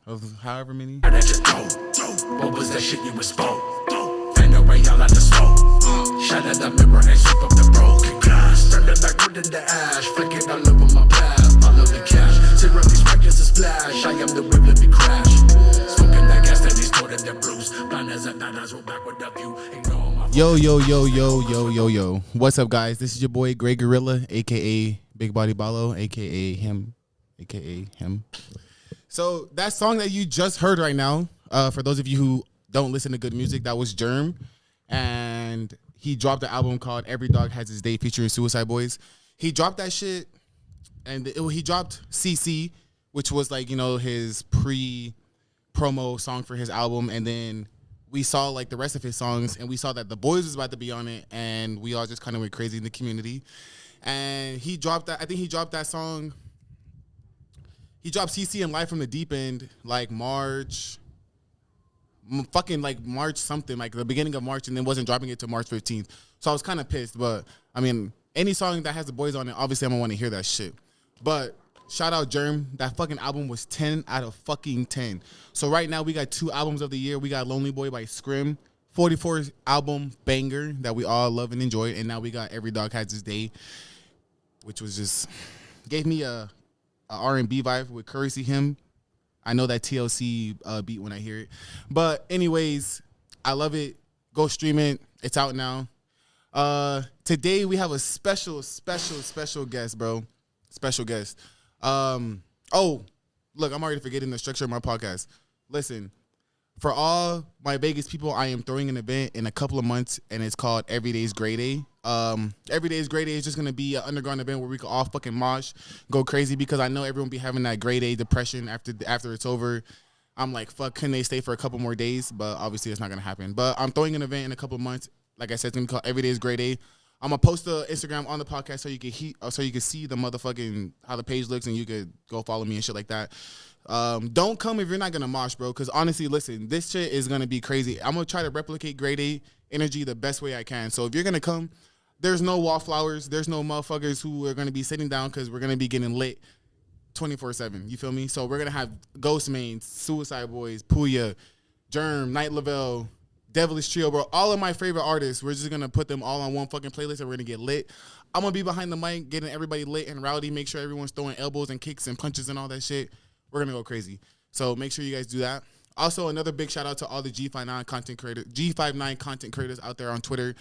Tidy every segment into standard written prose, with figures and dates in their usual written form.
of however many. What was that shit you was spoke? Find a way out like the smoke. Shut out the mirror and sweep up the broken glass. Turn it back within the ash. Flick it all over my path. Follow the cash. Zero these practice a splash. I am the whip, let me crash. Smoking that gas that he's stored in the bruise. Blind as a badass, roll back with the view. Ignore my Yo. What's up, guys? This is your boy, Grey Gorilla, a.k.a. Big Body Ballo, a.k.a. him. So that song that you just heard right now, for those of you who don't listen to good music, that was Germ. And he dropped an album called Every Dog Has His Day featuring Suicide Boys. He dropped that shit, and he dropped CC, which was like, you know, his pre-promo song for his album. And then we saw like the rest of his songs, and we saw that The Boys was about to be on it, and we all just kind of went crazy in the community. And he dropped that, I think he dropped that song. He dropped CC and Live from the Deep End like March something, like the beginning of March, and then wasn't dropping it till March 15th. So I was kind of pissed, but I mean, any song that has The Boys on it, obviously I'm gonna want to hear that shit. But shout out Germ, that fucking album was 10 out of fucking 10. So right now we got 2 albums of the year. We got Lonely Boy by Scrim, 44th album banger that we all love and enjoy, and now we got Every Dog Has His Day, which was just gave me a R&B vibe with Currency Him. I know that TLC beat when I hear it. But anyways, I love it. Go stream it. It's out now. Today we have a special guest, bro. Special guest. Oh, look, I'm already forgetting the structure of my podcast. Listen, for all my Vegas people, I am throwing an event in a couple of months, and it's called Every Day's Great Day. Every Day's Great Day is just going to be an underground event where we can all fucking mosh, go crazy, because I know everyone be having that Great Day depression after it's over. I'm like, fuck, can they stay for a couple more days? But obviously it's not going to happen. But I'm throwing an event in a couple of months. Like I said, it's going to be called Every Day's Great Day. I'm going to post the Instagram on the podcast so you can see the motherfucking, how the page looks, and you could go follow me and shit like that. Don't come if you're not going to mosh, bro, because honestly, listen, this shit is going to be crazy. I'm going to try to replicate Great Day energy the best way I can. So if you're going to come, there's no wallflowers. There's no motherfuckers who are going to be sitting down, because we're going to be getting lit 24/7. You feel me? So we're going to have Ghost Mains, Suicide Boys, Puya, Germ, Night Lavelle, Devilish Trio, bro. All of my favorite artists. We're just going to put them all on one fucking playlist, and we're going to get lit. I'm going to be behind the mic, getting everybody lit and rowdy, make sure everyone's throwing elbows and kicks and punches and all that shit. We're going to go crazy. So make sure you guys do that. Also, another big shout out to all the G59 content creators out there on Twitter.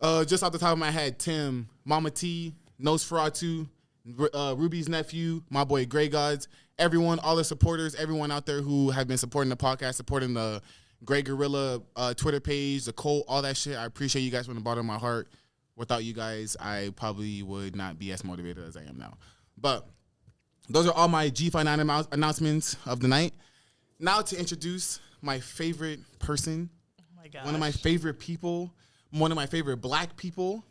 Just off the top of my head, Tim, Mama T, Nosferatu, Ruby's nephew, my boy Grey Gods, everyone, all the supporters, everyone out there who have been supporting the podcast, supporting the Grey Gorilla Twitter page, the cult, all that shit. I appreciate you guys from the bottom of my heart. Without you guys, I probably would not be as motivated as I am now. But those are all my G59 announcements of the night. Now to introduce my favorite person, one of my favorite people, one of my favorite black people.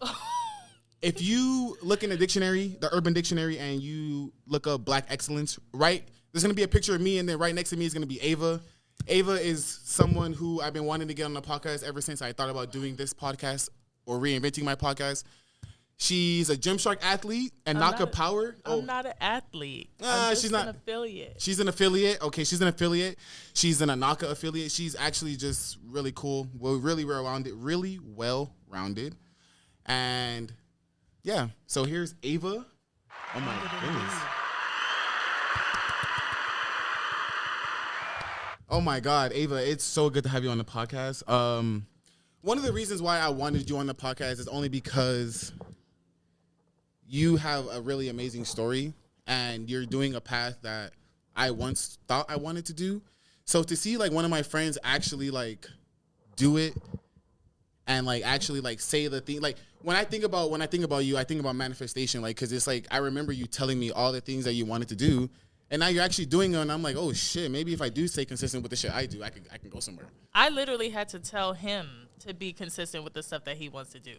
If you look in the dictionary, the Urban Dictionary, and you look up black excellence, right, there's going to be a picture of me, and then right next to me is going to be Ava. Ava is someone who I've been wanting to get on the podcast ever since I thought about doing this podcast or reinventing my podcast. She's a Gymshark athlete and Naka Power. I'm not an athlete. I'm just an affiliate. She's an affiliate. Okay, she's an affiliate. She's an Anaka affiliate. She's actually just really cool. Well, really well-rounded. And yeah, so here's Ava. Oh my goodness. Oh my God, Ava, it's so good to have you on the podcast. One of the reasons why I wanted you on the podcast is only because you have a really amazing story, and you're doing a path that I once thought I wanted to do. So to see like one of my friends actually like do it and like actually like say the thing, like when I think about you, I think about manifestation, like, cause it's like I remember you telling me all the things that you wanted to do, and now you're actually doing it, and I'm like, oh shit, maybe if I do stay consistent with the shit I do, I can go somewhere. I literally had to tell him to be consistent with the stuff that he wants to do.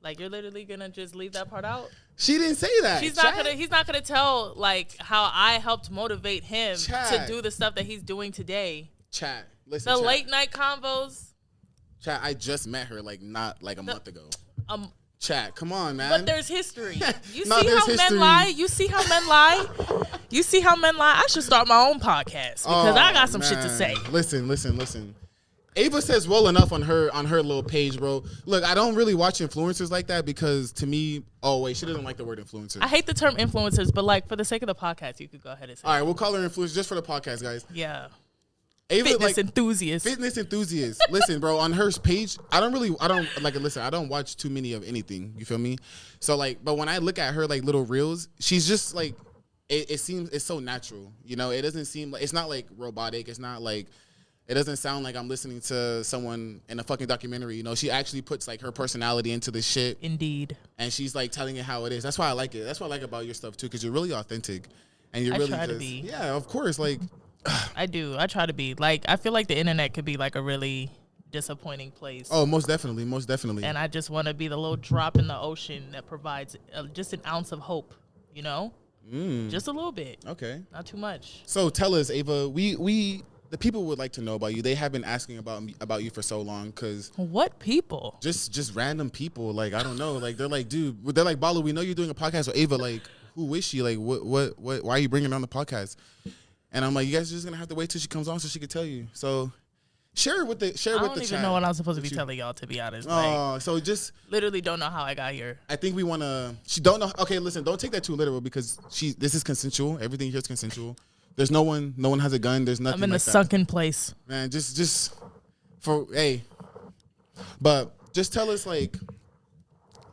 Like, you're literally gonna just leave that part out? She didn't say that. He's not gonna tell like how I helped motivate him to do the stuff that he's doing today. Listen, late night convos. I just met her like not like a month ago. Chat, come on, man. But there's history. You No, see there's how history. men lie? You see how men lie? You see how men lie? I should start my own podcast because I got some shit to man. say. Listen. Ava says well enough on her little page, bro. Look, I don't really watch influencers like that because to me, she doesn't like the word influencer. I hate the term influencers, but like for the sake of the podcast, you could go ahead and say. All right, we'll call her influencer just for the podcast, guys. Yeah. Ava, Fitness enthusiast. Fitness enthusiast. Listen, bro, on her page, I don't watch too many of anything. You feel me? So like, but when I look at her like little reels, she's just like, it seems it's so natural. You know, it doesn't seem like, it's not like robotic. It's not like, it doesn't sound like I'm listening to someone in a fucking documentary. You know, she actually puts like her personality into the shit. Indeed. And she's like telling it how it is. That's why I like it. That's what I like about your stuff too, because you're really authentic. And you're really try to just, be. Yeah, of course. Like, I do. I try to be. Like, I feel like the internet could be like a really disappointing place. oh, most definitely. And I just want to be the little drop in the ocean that provides just an ounce of hope, you know? Just a little bit. Okay. Not too much. So tell us, Ava, the people would like to know about you. They have been asking about you for so long because What people? just random people. Like, I don't know. Like, they're like, dude, they're like, Balo, we know you're doing a podcast with Ava. Like, who is she? Like, what, why are you bringing her on the podcast? And I'm like, you guys are just going to have to wait till she comes on so she could tell you. So share it with the chat. I don't even know what I'm supposed to be telling y'all, to be honest. Like, So just literally don't know how I got here. I think we want to. She don't know. Okay, listen. Don't take that too literal because this is consensual. Everything here is consensual. There's no one has a gun. There's nothing. I'm in like a that. sunken place. Man, just for but just tell us like,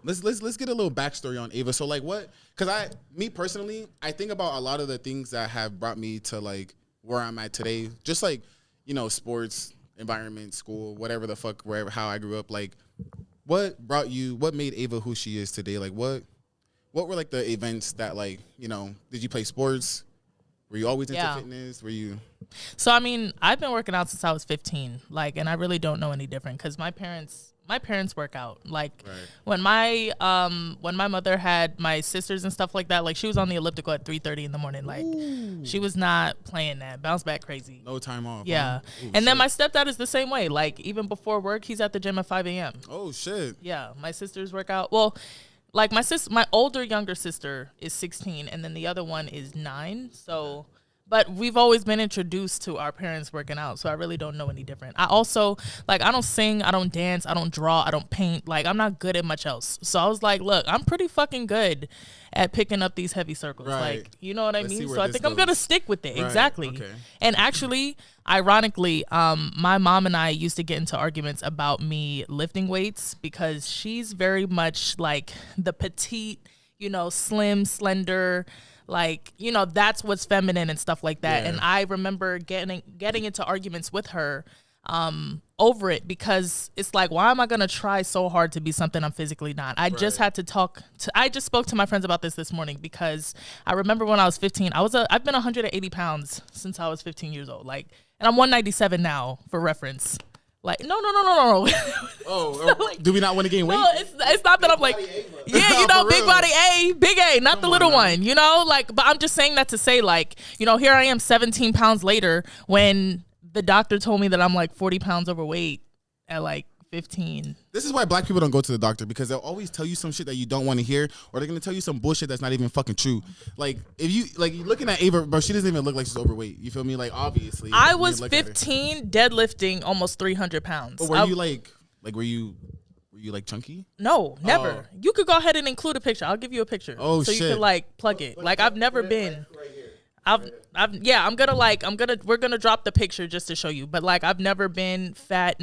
let's get a little backstory on Ava. So like what? Because me personally, I think about a lot of the things that have brought me to like where I'm at today. Just like, you know, sports, environment, school, whatever the fuck, how I grew up. Like, what made Ava who she is today? Like, what were like the events that like, you know, did you play sports? Were you always into fitness? Were you? So, I mean, I've been working out since I was 15, like, and I really don't know any different because my parents work out. Like, when my mother had my sisters and stuff like that, like, she was on the elliptical at 3:30 in the morning. Like, she was not playing that. Bounce back crazy. No time off. Yeah. Ooh, and then my stepdad is the same way. Like, even before work, he's at the gym at 5 a.m. Oh, shit. Yeah. My sisters work out. Well, like, my younger sister is 16, and then the other one is 9. So, but we've always been introduced to our parents working out, so I really don't know any different. I also, like, I don't sing, I don't dance, I don't draw, I don't paint. Like, I'm not good at much else. So I was like, look, I'm pretty fucking good at picking up these heavy circles. Right. Like, you know what I Let's see mean? where So I this think I'm going to goes. stick with it. Right. Exactly. Okay. And actually, ironically, my mom and I used to get into arguments about me lifting weights because she's very much like the petite, you know, slim, slender, like, you know, that's what's feminine and stuff like that. Yeah. And I remember getting into arguments with her over it because it's like, why am I going to try so hard to be something I'm physically not? I just had to I just spoke to my friends about this morning because I remember when I was 15, I've been 180 pounds since I was 15 years old. Like, and I'm 197 now for reference. Like, no. Oh, like, do we not want to gain weight? No, it's not that I'm like, yeah, you know, For big real. body A, big A, not the little one, you know, like, but I'm just saying that to say, like, you know, here I am 17 pounds later when the doctor told me that I'm like 40 pounds overweight at like 15. This is why black people don't go to the doctor because they'll always tell you some shit that you don't want to hear, or they're gonna tell you some bullshit that's not even fucking true. Like, if you like looking at Ava, bro, she doesn't even look like she's overweight. You feel me? Like, obviously, I when you was look at her. 15 deadlifting almost 300 pounds. But were you like were you like chunky? No, never. Oh. You could go ahead and include a picture. I'll give you a picture. Oh, so you shit. could like plug it. Like, I've never been. We're gonna drop the picture just to show you. But like, I've never been fat,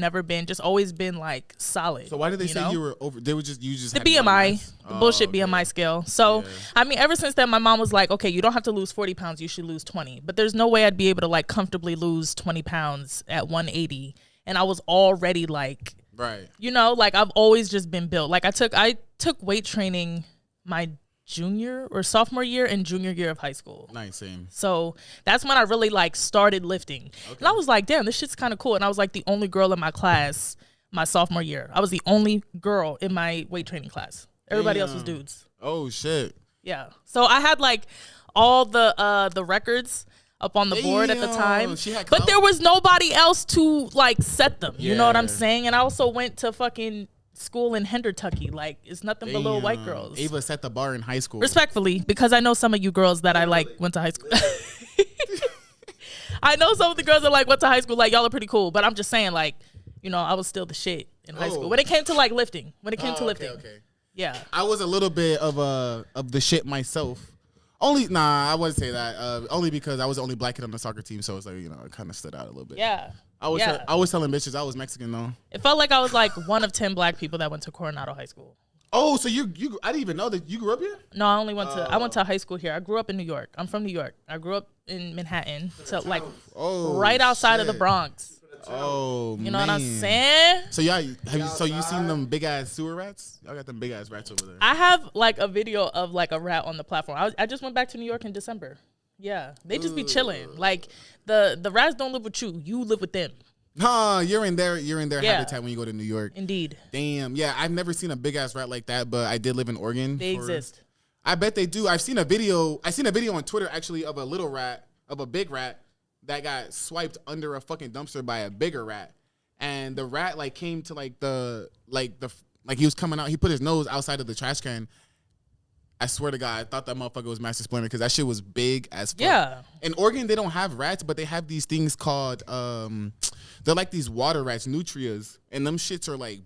just always been like solid. So why did they say know? you were over? They were just The had body BMI, mass? the bullshit okay. BMI scale. So, Yeah. I mean, ever since then, my mom was like, okay, you don't have to lose 40 pounds. You should lose 20. But there's no way I'd be able to like comfortably lose 20 pounds at 180. And I was already like, Right. you know, like, I've always just been built. Like, I took weight training my junior or sophomore year and junior year of high school. Nice, same. So that's when I really like started lifting. Okay. And I was like, damn, this shit's kind of cool. And I was like the only girl in my class my sophomore year. I was the only girl in my weight training class. Everybody else was Damn. dudes. Oh shit. Yeah. So I had like all the records up on the board at the Damn, time. she had But clout? there was nobody else to like set them. You know what I'm Yeah. saying? And I also went to fucking school in Hendertucky. Like, it's nothing but little white girls. Ava set the bar in high school. Respectfully, because I know some of you girls that I like went to high school. I know some of the girls that like went to high school. Like, y'all are pretty cool. But I'm just saying, like, you know, I was still the shit in high school when it came to like lifting. Okay. Yeah, I was a little bit of the shit myself. I wouldn't say that. Only because I was the only black kid on the soccer team, so it's like, you know, it kind of stood out a little bit. yeah. I was telling bitches I was Mexican though. It felt like I was like one of 10 black people that went to Coronado High School. Oh, so you I didn't even know that you grew up here? No, I only went to high school here. I grew up in New York. I'm from New York. I grew up in Manhattan, so like right outside of the Bronx. Oh, you know what I'm saying? So you seen them big ass sewer rats? Y'all got them big ass rats over there. I have like a video of like a rat on the platform. I just went back to New York in December. Yeah, they just be chilling. Like the rats don't live with you. You live with them. Nah, you're in their habitat when you go to New York. Indeed. Damn. Yeah, I've never seen a big ass rat like that, but I did live in Oregon. They exist. I bet they do. I've seen a video on Twitter actually of a big rat that got swiped under a fucking dumpster by a bigger rat. And the rat like came to like he was coming out, he put his nose outside of the trash can. I swear to God, I thought that motherfucker was Master Splinter because that shit was big as fuck. Yeah. In Oregon, they don't have rats, but they have these things called they're like these water rats, nutrias, and them shits are like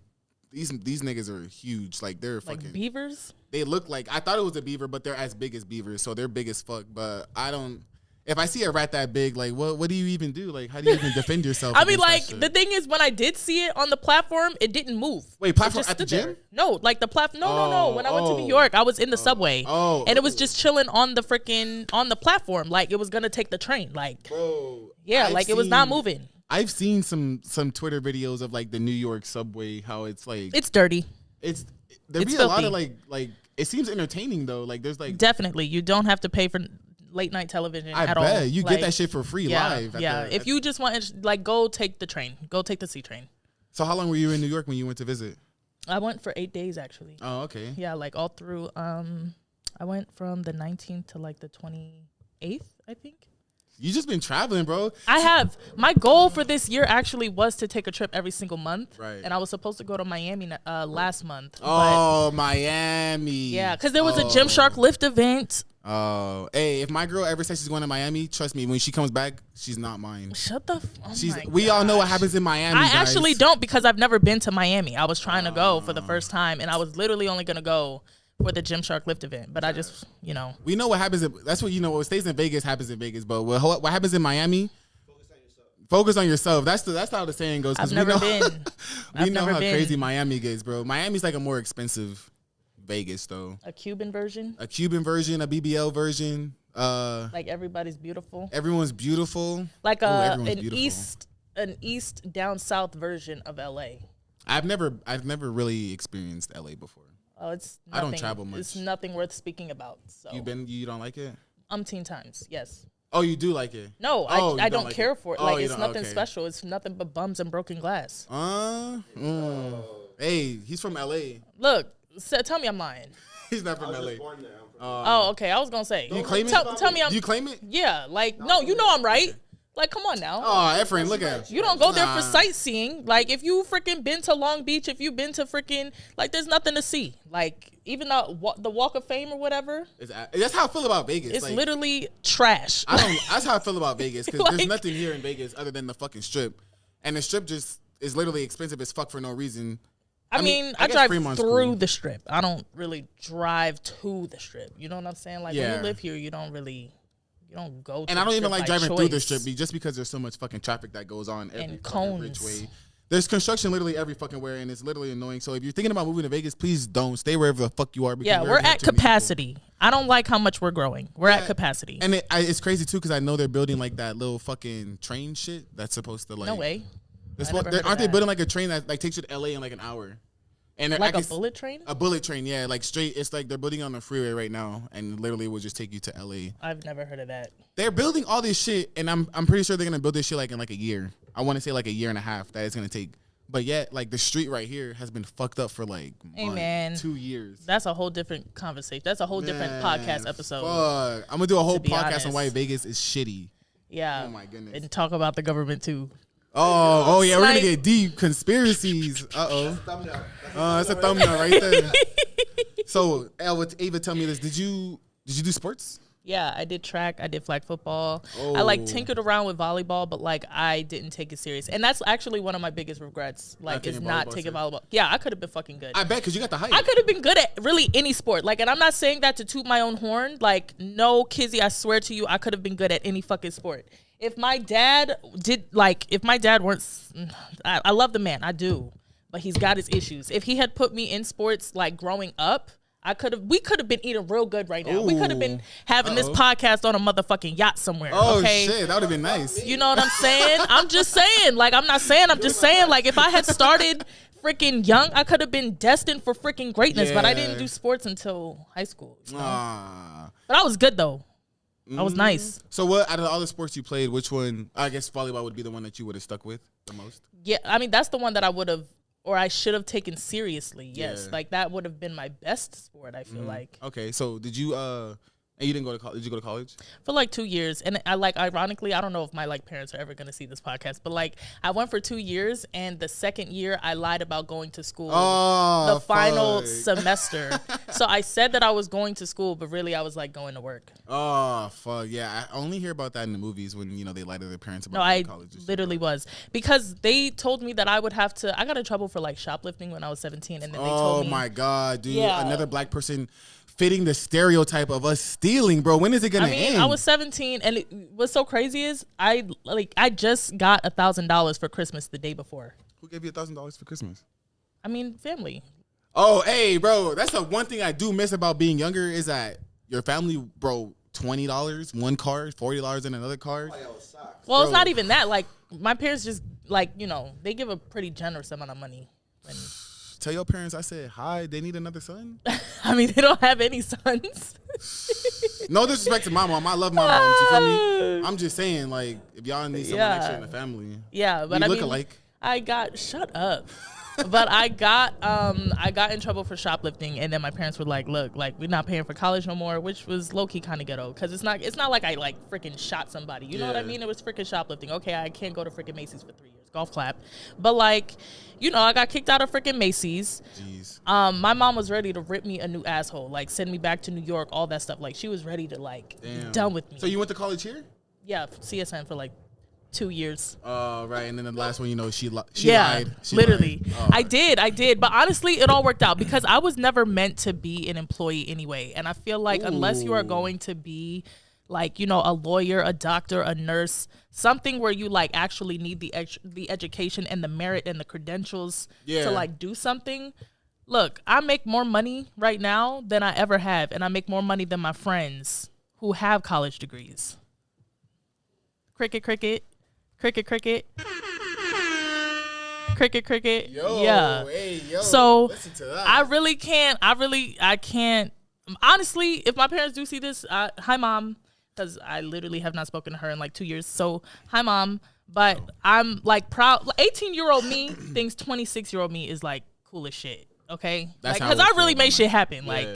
these niggas are huge. Like they're fucking like beavers. They look like, I thought it was a beaver, but they're as big as beavers, so they're big as fuck. But if I see a rat that big, like what do you even do? Like how do you even defend yourself? I mean, like the thing is, when I did see it on the platform, it didn't move. Wait, platform at the gym? There. No, like the platform. No. When I went to New York, I was in the subway, and it was just chilling on the platform, like it was gonna take the train. Like, bro, yeah, it was not moving. I've seen some Twitter videos of like the New York subway, how it's like it's dirty. There be a lot of like it seems entertaining though. Like there's like definitely you don't have to pay for late night television at all. I bet you get that shit for free live. If you just want, like, go take the train. Go take the C train. So how long were you in New York when you went to visit? I went for 8 days actually. Oh, okay. Yeah, like all through. I went from the 19th to like the 28th, I think. You just been traveling, bro. I have. My goal for this year actually was to take a trip every single month. Right. And I was supposed to go to Miami last month. Oh, Miami. Yeah, because there was a Gymshark Lift event. Oh, hey, if my girl ever says she's going to Miami, trust me, when she comes back, she's not mine. Shut the we all know what happens in Miami, I actually don't, because I've never been to Miami. I was trying to go for the first time, and I was literally only going to go for the Gymshark Lift event, but I just, you know. We know what happens. That's what, you know, what stays in Vegas happens in Vegas, but what happens in Miami, focus on yourself. That's how the saying goes. I've never been. We know how crazy Miami gets, bro. Miami's like a more expensive Vegas, though. A Cuban version, a BBL version. Like everybody's beautiful. Everyone's beautiful. Like an east down south version of LA. I've never really experienced LA before. Oh, it's nothing, I don't travel much. It's nothing worth speaking about. So you don't like it? Umpteen times, yes. Oh, you do like it? No, I don't care for it. Like, it's nothing special. It's nothing but bums and broken glass. Hey, he's from LA. Look, tell me I'm lying. He's not from LA. Oh, okay. I was gonna say. You claim it? Tell me I'm. You claim it? Yeah. Like, no, you know I'm right. Like, come on now. Oh, Efren, look at you. Don't go there for sightseeing. Like, if you freaking been to Long Beach, if you've been to freaking, like, there's nothing to see. Like, even the Walk of Fame or whatever. That's how I feel about Vegas. It's like, literally trash. That's how I feel about Vegas, because there's nothing here in Vegas other than the fucking strip, and the strip just is literally expensive as fuck for no reason. I mean, I drive through the strip. I don't really drive to the strip. You know what I'm saying? Like, when you live here, you don't go to and I don't even like driving through the strip just because there's so much fucking traffic that goes on every fucking which way. There's construction literally every fucking where, and it's literally annoying. So if you're thinking about moving to Vegas, please don't. Stay wherever the fuck you are. Yeah, we're at capacity. I don't like how much we're growing. We're at capacity. And it's crazy, too, because I know they're building like that little fucking train shit that's supposed to like... No way. Aren't they building like a train that like takes you to LA in like an hour? And like a bullet train? A bullet train, yeah. Like straight, it's like they're building on the freeway right now, and literally will just take you to LA. I've never heard of that. They're building all this shit, and I'm pretty sure they're gonna build this shit like in like a year. I want to say like a year and a half that it's gonna take. But yet, like the street right here has been fucked up for like 2 years. That's a whole different conversation. That's a whole different podcast episode. Fuck. I'm gonna do a whole podcast on why Vegas is shitty. Yeah. Oh my goodness. And talk about the government too. Oh yeah, we're Like- gonna get deep conspiracies. That's a thumbnail right there. So, Ava, tell me this: Did you do sports? Yeah, I did track. I did flag football. Oh. I like tinkered around with volleyball, but like I didn't take it serious, and that's actually one of my biggest regrets. Like, is not taking volleyball. Yeah, I could have been fucking good. I bet because you got the height. I could have been good at really any sport. Like, and I'm not saying that to toot my own horn. Like, no, Kizzy, I swear to you, I could have been good at any fucking sport. If my dad weren't, I love the man, I do, but he's got his issues. If he had put me in sports like growing up, we could have been eating real good right now. Ooh. We could have been having this podcast on a motherfucking yacht somewhere. Oh okay? shit, that would have been nice. You know what I'm saying? I'm just saying. Like, I'm not saying. I'm just saying. Like, if I had started freaking young, I could have been destined for freaking greatness. But I didn't do sports until high school. You know? But I was good though. I was nice. So, what out of all the sports you played, which one? I guess volleyball would be the one that you would have stuck with the most. Yeah, I mean that's the one that I would have, or I should have taken seriously. Yes, Yeah. like that would have been my best sport. I feel like Okay, so did you? And you didn't go to college? Did you go to college? for like 2 years, and I like ironically, I don't know if my like parents are ever gonna see this podcast, but like I went for 2 years, and the second year I lied about going to school. The final semester. So I said that I was going to school, but really I was like going to work. Oh fuck yeah! I only hear about that in the movies when they lie to their parents about No, going I to college. and shit. literally was, because they told me that I would have to. I got in trouble for like shoplifting when I was 17, and then they told me. Oh my god, dude! Yeah. Another black person fitting the stereotype of us stealing, bro. When is it gonna end? I was 17, and what's so crazy is I just got $1,000 for Christmas the day before. Who gave you $1,000 for Christmas? I mean, family. Oh, hey, bro. That's the one thing I do miss about being younger is that your family, bro. $20 one card, $40 in another card. Well, it's not even that. Like my parents just they give a pretty generous amount of money. Tell your parents I said hi. They need another son. I mean, they don't have any sons. No disrespect to my mom. I love my mom. You feel me? I'm just saying, like, if y'all need someone extra in the family, Yeah, but we I look mean, alike. shut up. But I got in trouble for shoplifting, and then my parents were like, "Look, like we're not paying for college no more," which was low key kind of ghetto, because it's not like I like freaking shot somebody. You know what I mean? It was freaking shoplifting. Okay, I can't go to freaking Macy's for 3 years. Golf clap. But like, I got kicked out of freaking Macy's. Jeez. My mom was ready to rip me a new asshole, like send me back to New York, all that stuff. Like she was ready to like be done with me. So you went to college here? Yeah, CSN for like 2 years. Oh, right. And then the last one, she lied. She literally. lied. Oh, I did. But honestly, it all worked out because I was never meant to be an employee anyway. And I feel like unless you are going to be like, a lawyer, a doctor, a nurse, something where you like actually need the education and the merit and the credentials to like do something. Look, I make more money right now than I ever have. And I make more money than my friends who have college degrees. Cricket. Cricket. Yo, yeah. Hey, yo. So listen to that. I can't. Honestly, if my parents do see this, hi mom, because I literally have not spoken to her in like 2 years. So hi mom, but I'm like proud. 18-year-old me thinks 26-year-old me is like cool as shit. Okay, That's because how I really made shit happen. Like.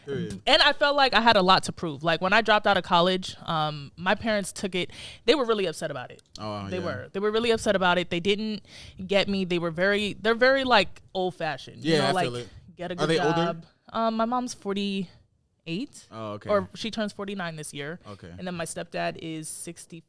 Period. And I felt like I had a lot to prove. Like when I dropped out of college, my parents took it. They were really upset about it. They were really upset about it. They didn't get me. They're very like old fashioned. Yeah, I like feel it. get a good Are they job. older? My mom's 48. Oh, okay. Or she turns 49 this year. Okay. And then my stepdad is 64.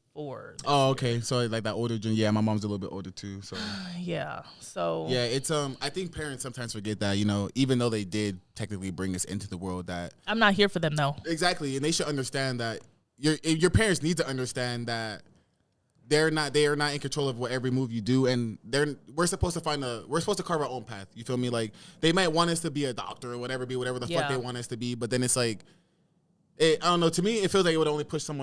Oh, okay. So like that older gen. Yeah, my mom's a little bit older too. So Yeah. So yeah, it's I think parents sometimes forget that even though they did technically bring us into the world, that I'm not here for them though. exactly, and they should understand that your parents need to understand that they are not in control of what every move you do, and we're supposed to carve our own path. You feel me? Like they might want us to be a doctor or whatever the fuck they want us to be, but then it's like. I don't know. To me, it feels like it would only push you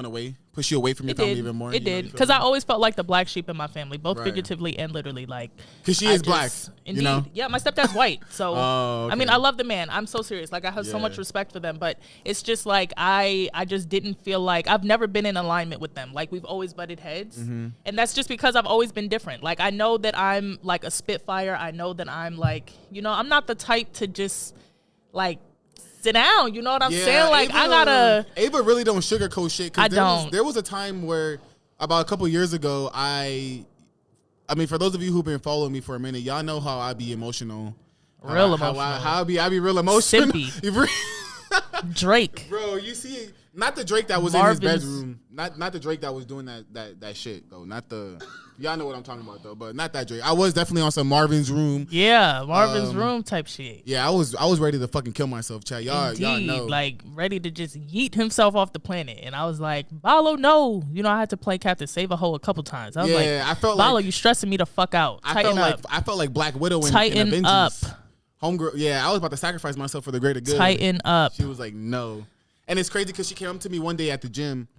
away from your family even more. It did, because I always felt like the black sheep in my family, both Right. figuratively and literally. Like, because she is black. Indeed, yeah. My stepdad's white, so Oh, I mean, okay. I love the man. I'm so serious. Like, I have so Yeah. much respect for them, but it's just like I just didn't feel like I've never been in alignment with them. Like we've always butted heads, and that's just because I've always been different. Like I know that I'm like a spitfire. I know that I'm like, I'm not the type to just like. Sit down, you know what I'm saying? Like Ava really don't sugarcoat shit. I don't. There was a time where about a couple years ago, I I mean, for those of you who've been following me for a minute, y'all know how I be emotional. Real emotional. How I be real emotional. Simpy. Drake. Bro, you see, not the Drake that was in his bedroom. Not the Drake that was doing that shit, though. Not the... Y'all know what I'm talking about, though, but not that Drake. I was definitely on some Marvin's Room. Yeah, Marvin's Room type shit. Yeah, I was ready to fucking kill myself, chat. Y'all know. Like, ready to just yeet himself off the planet. And I was like, Balo, no. You know, I had to play Captain Save-A-Ho a couple times. I was like, I felt Balo, like... you stressing me the fuck out. Tighten up. I felt like Black Widow in Tighten Avengers. up. Homegirl, yeah, I was about to sacrifice myself for the greater good. Tighten up. She was like, no. And it's crazy because she came up to me one day at the gym.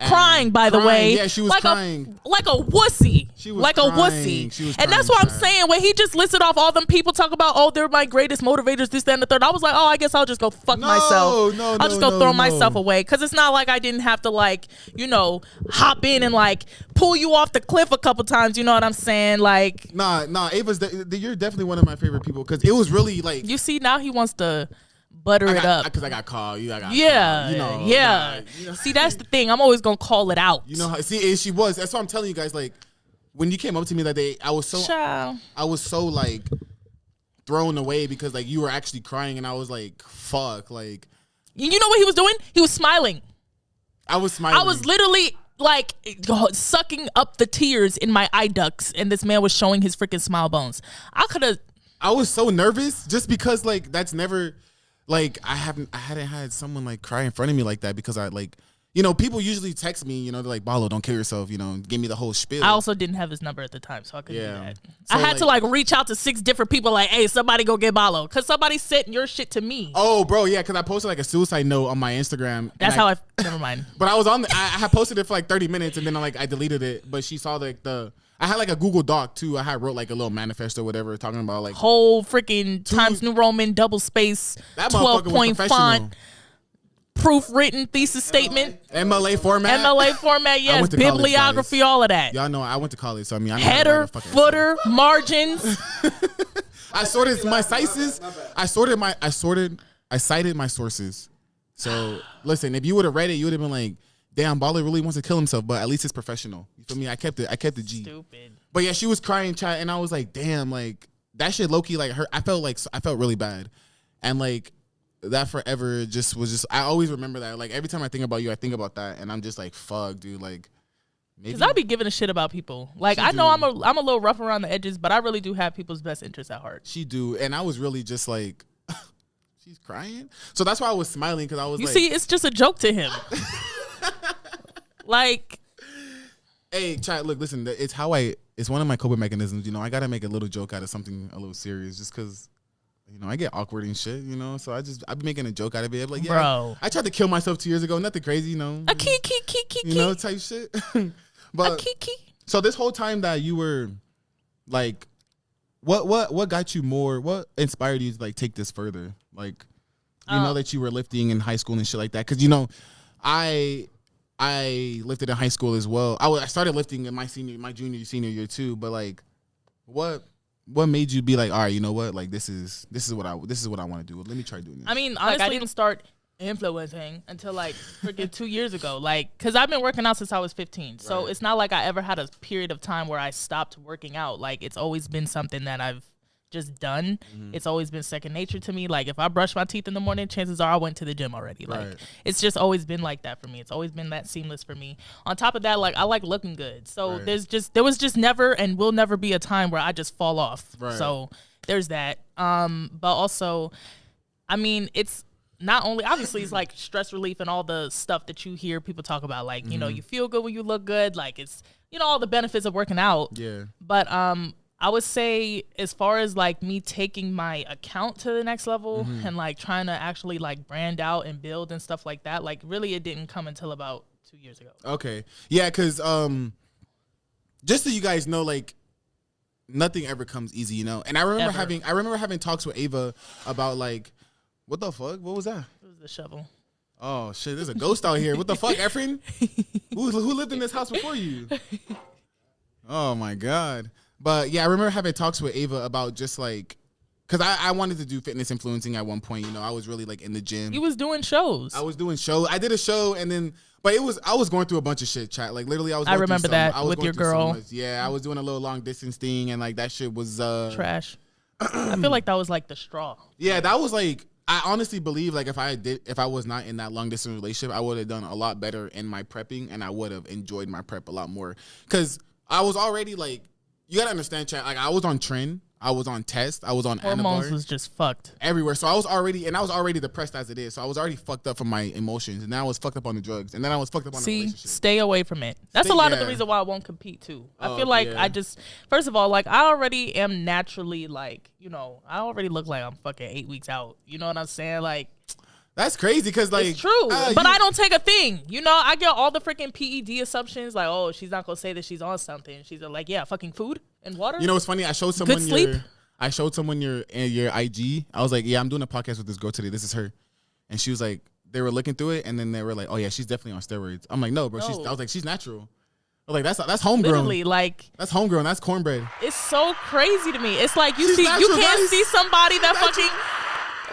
Crying, by the way. Yeah, she was crying. Like a wussy. She was like crying. a wussy. She was and that's what I'm saying. When he just listed off all them people talk about, oh, they're my greatest motivators, this, that, and the third. I was like, oh, I guess I'll just go fuck myself. I'll just go throw myself away. Because it's not like I didn't have to, like, you know, hop in and, like, pull you off the cliff a couple times. You know what I'm saying? Like, Nah, Ava's, you're definitely one of my favorite people. Because it was really, like... You see, now he wants to... butter it up because I got called. Yeah. See, that's the thing. I'm always gonna call it out. You know how? See, and she was. That's what I'm telling you guys. Like when you came up to me that day, I was so like thrown away because like you were actually crying, and I was like, fuck. Like, you know what he was doing? He was smiling. I was smiling. I was literally like sucking up the tears in my eye ducts, and this man was showing his freaking smile bones. I was so nervous just because like that's never. Like I hadn't had someone like cry in front of me like that because I like, you know, people usually text me, you know, they're like, Balo, don't kill yourself, you know, give me the whole spiel. I also didn't have his number at the time, so I couldn't do that. So I had to like reach out to 6 different people like, hey, somebody go get Balo. Because somebody sent your shit to me. Oh, bro, yeah, because I posted like a suicide note on my Instagram. That's never mind. But I was I had posted it for like 30 minutes and then I deleted it. But she saw like I had like a Google Doc too. I had wrote like a little manifesto or whatever talking about like whole freaking Times New Roman double space 12-point font proofwritten thesis statement MLA format, yes, bibliography, college, all of that. Y'all know I went to college, so I mean I know header, footer, margins. I sorted my sources. I cited my sources. So listen, if you would have read it, you would have been like, damn, Balo really wants to kill himself, but at least it's professional. You feel me? I kept the G. Stupid. But yeah, she was crying, chat, and I was like, damn, like that shit low-key like hurt. I felt really bad. And like that forever was I always remember that. Like every time I think about you, I think about that, and I'm just like, fuck, dude, like maybe. Cause I be giving a shit about people. Like I know I'm a little rough around the edges, but I really do have people's best interests at heart. She do, and I was really just like, she's crying. So that's why I was smiling because I was you like, see, it's just a joke to him. Like, hey, chat, look, listen, it's one of my coping mechanisms, you know, I gotta make a little joke out of something a little serious just because, you know, I get awkward and shit, you know, so I've been making a joke out of it. Like, yeah, bro, I tried to kill myself 2 years ago, nothing crazy, you know. A key. You know, type shit. But, so this whole time that you were, like, what got you more, what inspired you to, like, take this further? Like, you know that you were lifting in high school and shit like that? Because, you know, I lifted in high school as well. I started lifting in my junior, senior year too. But like, what made you be like, all right, you know what? Like this is what I want to do. Let me try doing this. I mean, honestly, I didn't start influencing until like freaking 2 years ago. Like, cause I've been working out since I was 15. So it's not like I ever had a period of time where I stopped working out. Like it's always been something that I've just done. It's always been second nature to me. Like if I brush my teeth in the morning, chances are I went to the gym already. Like it's just always been like that for me. It's always been that seamless for me. On top of that, like I like looking good. So there was just never and will never be a time where I just fall off. So there's that. But also, I mean, it's not only obviously it's like stress relief and all the stuff that you hear people talk about. Like, you know, you feel good when you look good. Like it's, you know, all the benefits of working out. Yeah. But I would say as far as like me taking my account to the next level and like trying to actually like brand out and build and stuff like that, like really it didn't come until about 2 years ago. Okay. Yeah, because just so you guys know, like nothing ever comes easy, you know? And I remember having talks with Ava about like, what the fuck? What was that? It was the shovel. Oh shit, there's a ghost out here. What the fuck, Efren? Who lived in this house before you? Oh my God. But yeah, I remember having talks with Ava about just like, because I wanted to do fitness influencing at one point. You know, I was really like in the gym. You was doing shows. I was doing shows. I did a show and then, but I was going through a bunch of shit, chat. Like literally, I remember that with your girl. Yeah, I was doing a little long distance thing and like that shit was trash. I feel like that was like the straw. Yeah, that was like, I honestly believe like if I was not in that long distance relationship, I would have done a lot better in my prepping and I would have enjoyed my prep a lot more. Cause I was already like, you gotta understand, chat. Like I was on trend, I was on test, I was on hormones Anavar, was just fucked everywhere. So I was already depressed as it is. So I was already fucked up from my emotions, and then I was fucked up on the drugs, and then I was fucked up on the relationship. Stay away from it. That's a lot of the reason why I won't compete too. I feel like I just, first of all, like I already am naturally like, you know, I already look like I'm fucking 8 weeks out. You know what I'm saying? Like. That's crazy because like it's true, but I don't take a thing. You know, I get all the freaking PED assumptions like, oh, she's not gonna say that she's on something. She's like, yeah, fucking food and water. You know what's funny? I showed someone good sleep. I showed someone your IG. I was like, yeah, I'm doing a podcast with this girl today. This is her, and she was like, they were looking through it, and then they were like, oh yeah, she's definitely on steroids. I'm like, no, bro. I was like, she's natural. I was like, that's homegrown. Literally, like that's homegrown. That's cornbread. It's so crazy to me. It's like you can't see somebody that fucking.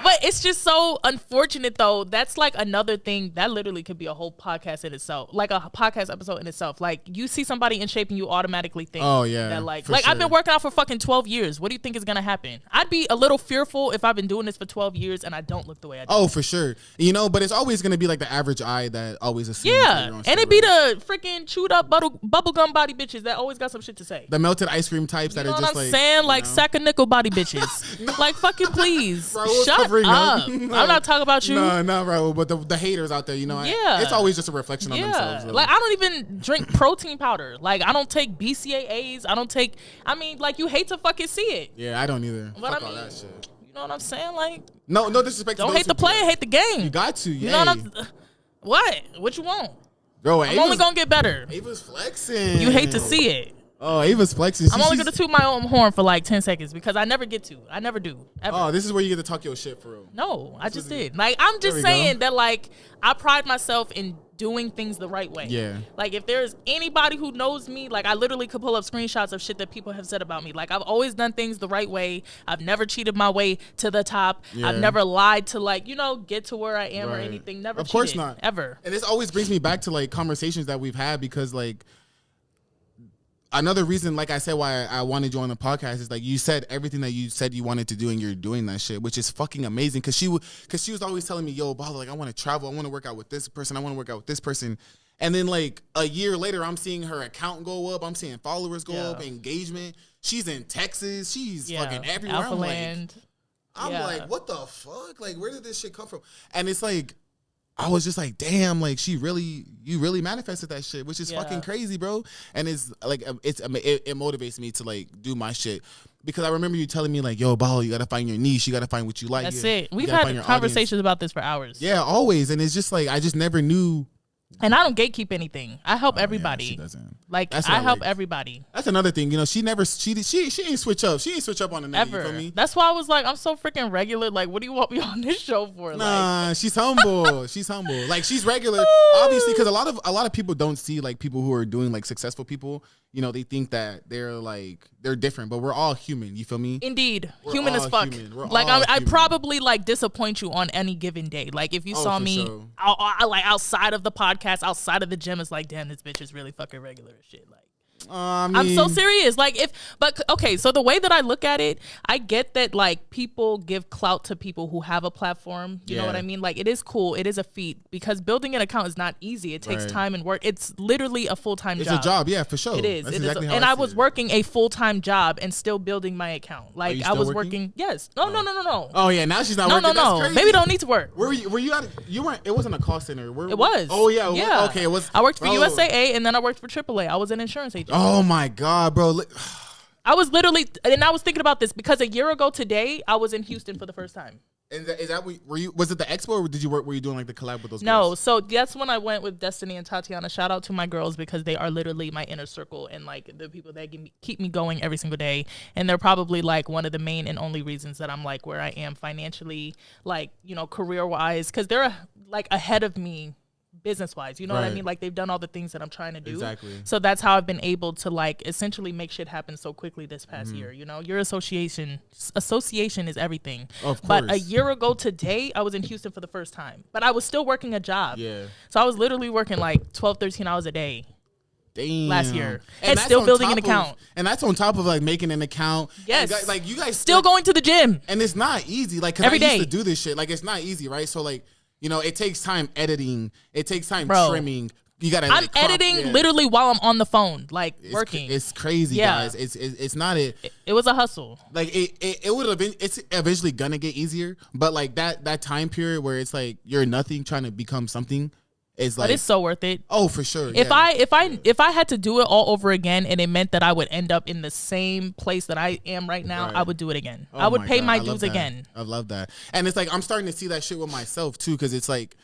But it's just so unfortunate, though. That's like another thing that literally could be a whole podcast in itself, like a podcast episode in itself. Like you see somebody in shape and you automatically think, oh yeah, that like sure. I've been working out for fucking 12 years. What do you think is gonna happen? I'd be a little fearful if I've been doing this for 12 years and I don't look the way I do. Oh, for sure. You know, but it's always gonna be like the average eye that always assumes. Yeah, and it be the freaking chewed up bubblegum body bitches that always got some shit to say. The melted ice cream types that are just like, saying, like sack of nickel body bitches. No. Like fucking please, shut up. No. I'm not talking about you. No, bro. But the haters out there, you know, it's always just a reflection on themselves. Really. Like, I don't even drink protein powder. Like, I don't take BCAAs. Like, you hate to fucking see it. Yeah, I don't either. But Fuck all that shit. You know what I'm saying? Like, no disrespect. Don't hate the player, hate the game. You got to, yeah. You know what I'm What you want? Bro, I'm only gonna get better. Ava's flexing. You hate to see it. Oh, Ava's flexing. I'm only going to toot my own horn for like 10 seconds because I never get to. I never do. Ever. Oh, this is where you get to talk your shit for real. No, I just did. Like, I'm just saying that, like, I pride myself in doing things the right way. Yeah. Like, if there's anybody who knows me, like, I literally could pull up screenshots of shit that people have said about me. Like, I've always done things the right way. I've never cheated my way to the top. Yeah. I've never lied to, like, you know, get to where I am or anything. Never cheated. Of course not. Ever. And this always brings me back to, like, conversations that we've had because, like, another reason, like I said, why I wanted you on the podcast is like you said everything that you said you wanted to do and you're doing that shit, which is fucking amazing. Cause she was always telling me, yo, Bala, like I want to travel. I want to work out with this person. I want to work out with this person. And then like a year later, I'm seeing her account go up. I'm seeing followers go up, engagement. She's in Texas. She's fucking everywhere. I'm like, what the fuck? Like, where did this shit come from? And it's like, I was just like, damn, like you really manifested that shit, which is fucking crazy, bro. And it's like, it motivates me to like do my shit because I remember you telling me like, yo, Bala, you got to find your niche. You got to find what you like. That's it. We've had conversations about this for hours. Yeah, always. And it's just like, I just never knew. And I don't gatekeep anything. I help everybody. Yeah, she doesn't. Like I help everybody. That's another thing. You know, she ain't switch up. She ain't switch up on the name. Ever. You feel me? That's why I was like, I'm so freaking regular. Like, what do you want me on this show for? Nah, she's humble. She's humble. Like she's regular. Obviously, because a lot of people don't see like people who are doing like successful people. You know, they think that they're different, but we're all human. You feel me? Indeed, human as fuck. Like I probably like disappoint you on any given day. Like if you saw me like outside of the podcast, outside of the gym, it's like, damn, this bitch is really fucking regular as shit. Like. I'm so serious. Like okay, so the way that I look at it, I get that like people give clout to people who have a platform. You know what I mean? Like it is cool. It is a feat because building an account is not easy. It takes time and work. It's literally a full-time job. It's a job, yeah, for sure. It is. That's exactly how I was working a full-time job and still building my account. Like I was working. Yes. No. Oh yeah, now she's not working. No. Maybe don't need to work. Where were you at? You weren't. It wasn't a call center. It was. Oh yeah. Okay. It was. I worked for USAA and then I worked for AAA. I was an insurance agent. Oh my God, bro. I was literally, and I was thinking about this because a year ago today, I was in Houston for the first time. And is that were you? Was it the expo or did you work? Were you doing like the collab with those? No, girls? So that's when I went with Destiny and Tatiana. Shout out to my girls because they are literally my inner circle and like the people that keep me going every single day. And they're probably like one of the main and only reasons that I'm like where I am financially, like, you know, career wise, because they're like ahead of me business wise. You know what I Right. mean? Like they've done all the things that I'm trying to do. Exactly. So that's how I've been able to like essentially make shit happen so quickly this past Mm-hmm. year. You know, your association is everything. Of But a course. year ago today, I was in Houston for the first time, but I was still working a job. Yeah. So I was literally working like 12, 13 hours a day. Damn. Last year. And that's still on building an top of- account. And that's on top of like making an account. Yes. And like you guys Still going to the gym. And it's not easy. Like, cause Every I used day. to do this shit. Like, it's not easy, right? So like, you know, it takes time editing. It takes time Bro. trimming. You gotta. I'm like, crop- editing yeah. literally while I'm on the phone, like It's working. It's crazy, Yeah. guys. It's not it. It was a hustle. Like it would have been. It's eventually gonna get easier, but like that time period where it's like you're nothing trying to become something is like. But it's so worth it. Oh, for sure. If yeah. if I had to do it all over again and it meant that I would end up in the same place that I am right now, Right. I would do it again. Oh I would pay God, my I love dues that. again. I love that. And it's like I'm starting to see that shit with myself too, because it's like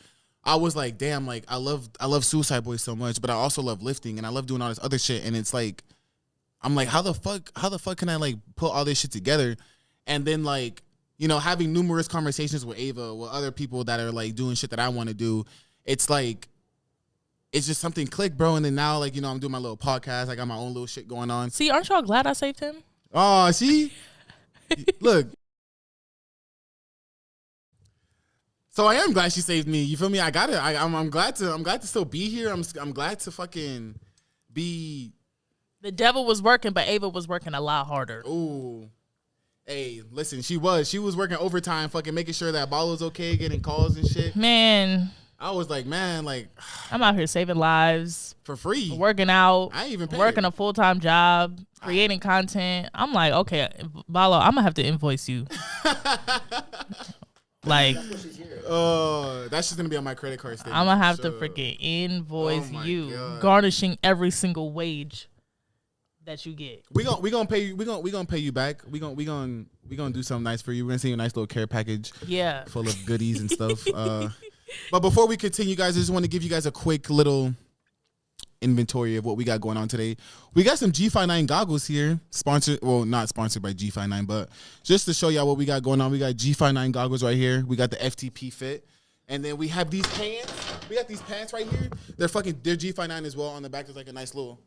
I was like, damn, like I love Suicide Boys so much, but I also love lifting and I love doing all this other shit. And it's like I'm like, how the fuck can I like put all this shit together? And then like, you know, having numerous conversations with Ava, with other people that are like doing shit that I want to do, it's like it's just something clicked, bro. And then now, like, you know, I'm doing my little podcast. I got my own little shit going on. See, aren't y'all glad I saved him? Oh, see? Look. So I am glad she saved me. You feel me? I got it. I'm glad to still be here. I'm glad to fucking be. The devil was working, but Ava was working a lot harder. Ooh. Hey, listen, she was working overtime, fucking making sure that Ballo's okay, getting calls and shit. Man, I was like, man, like I'm out here saving lives, for free. working out, I ain't even pay working it. a full-time job, creating content. I'm like, okay, Balo, I'm gonna have to invoice you. Like, Oh, that's just gonna be on my credit card statement. I'm gonna have for to sure. freaking invoice Oh my you, God. garnishing every single wage that you get. We gonna pay you. We gonna pay you back. We gonna do something nice for you. We're gonna send you a nice little care package Yeah. full of goodies and stuff. But before we continue, guys, I just want to give you guys a quick little inventory of what we got going on today. We got some G59 goggles here, sponsored. Well, not sponsored by G59, but just to show y'all what we got going on. We got G59 goggles right here. We got the FTP fit. And then we have these pants. We got these pants right here. They're G59 as well. On the back, there's like a nice little.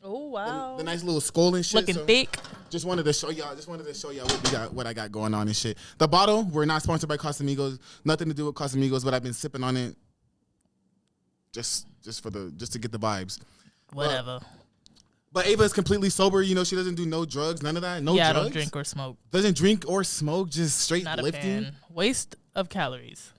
Oh wow. The nice little skull and shit. Looking so thick. Just wanted to show y'all what I got going on and shit. The bottle, we're not sponsored by Casamigos. Nothing to do with Casamigos, but I've been sipping on it just to get the vibes. Whatever. But Ava is completely sober. You know, she doesn't do no drugs, none of that. No drugs. I don't drink or smoke. Doesn't drink or smoke, just straight Not a lifting. fan. Waste of calories.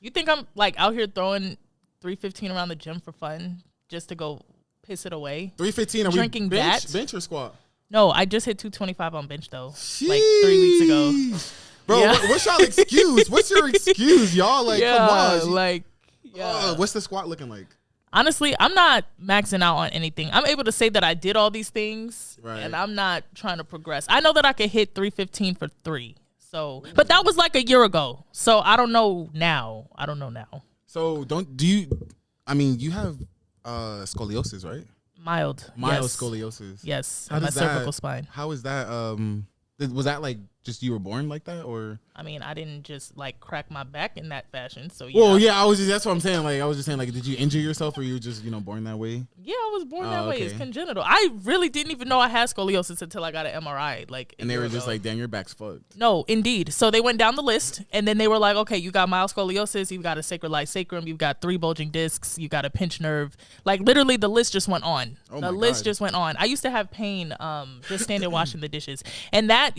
You think I'm like out here throwing 315 around the gym for fun just to go piss it away? 315. Are Drinking we bench, that? bench or squat? No, I just hit 225 on bench though, like 3 weeks ago. Sheesh. Bro, Yeah. what's y'all excuse? What's your excuse, y'all? Like, come on. like yeah. What's the squat looking like? Honestly, I'm not maxing out on anything. I'm able to say that I did all these things, Right. and I'm not trying to progress. I know that I could hit 315 for 3. So, but that was like a year ago. So I don't know now. So you have scoliosis, right? Mild yes. Scoliosis. Yes, How and my does cervical spine. How is that? Was that like just you were born like that, or? I mean, I didn't just like crack my back in that fashion. So yeah. Well, yeah, that's what I'm saying. Like, I was just saying, like, did you injure yourself, or you were just born that way? Yeah, I was born that way. It's okay. congenital. I really didn't even know I had scoliosis until I got an MRI. Like, And they were just like, damn, your back's fucked. no, indeed. So they went down the list, and then they were like, okay, you got mild scoliosis, you've got a sacroiliac sacrum, you've got 3 bulging discs, you got a pinched nerve. Like, literally, the list just went on. Oh The my list God. just went on. I used to have pain just standing washing the dishes, and that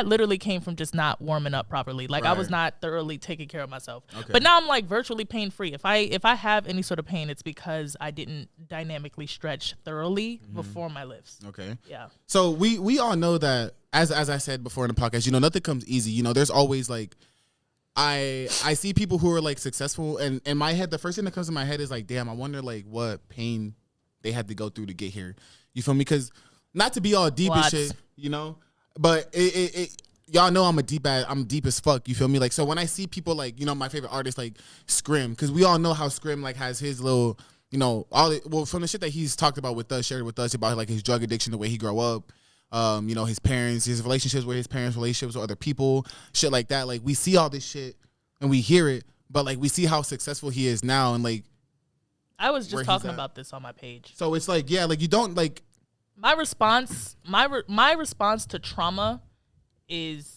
literally came from just not warming up properly. Like, I was Right. not thoroughly taking care of myself. Okay. But now I'm like virtually pain free. If I have any sort of pain, it's because I didn't dynamically stretch thoroughly before my lifts. Okay. Yeah. So we all know that, as I said before in the podcast, nothing comes easy. There's always like, I see people who are like successful, and in my head, the first thing that comes to my head is like, damn, I wonder like what pain they had to go through to get here. You feel me? Because not to be all deep Lots. and shit, but it y'all know I'm deep as fuck. You feel me? Like, so when I see people like, my favorite artist like Scrim, because we all know how Scrim like has his little, from the shit that he's talked about with us, shared with us about like his drug addiction, the way he grew up, his parents, his relationships with his parents, relationships with other people, shit like that. Like, we see all this shit and we hear it, but like we see how successful he is now, and like I was where just he's talking at. about this on my page. So it's like, yeah, like you don't like. My response to trauma is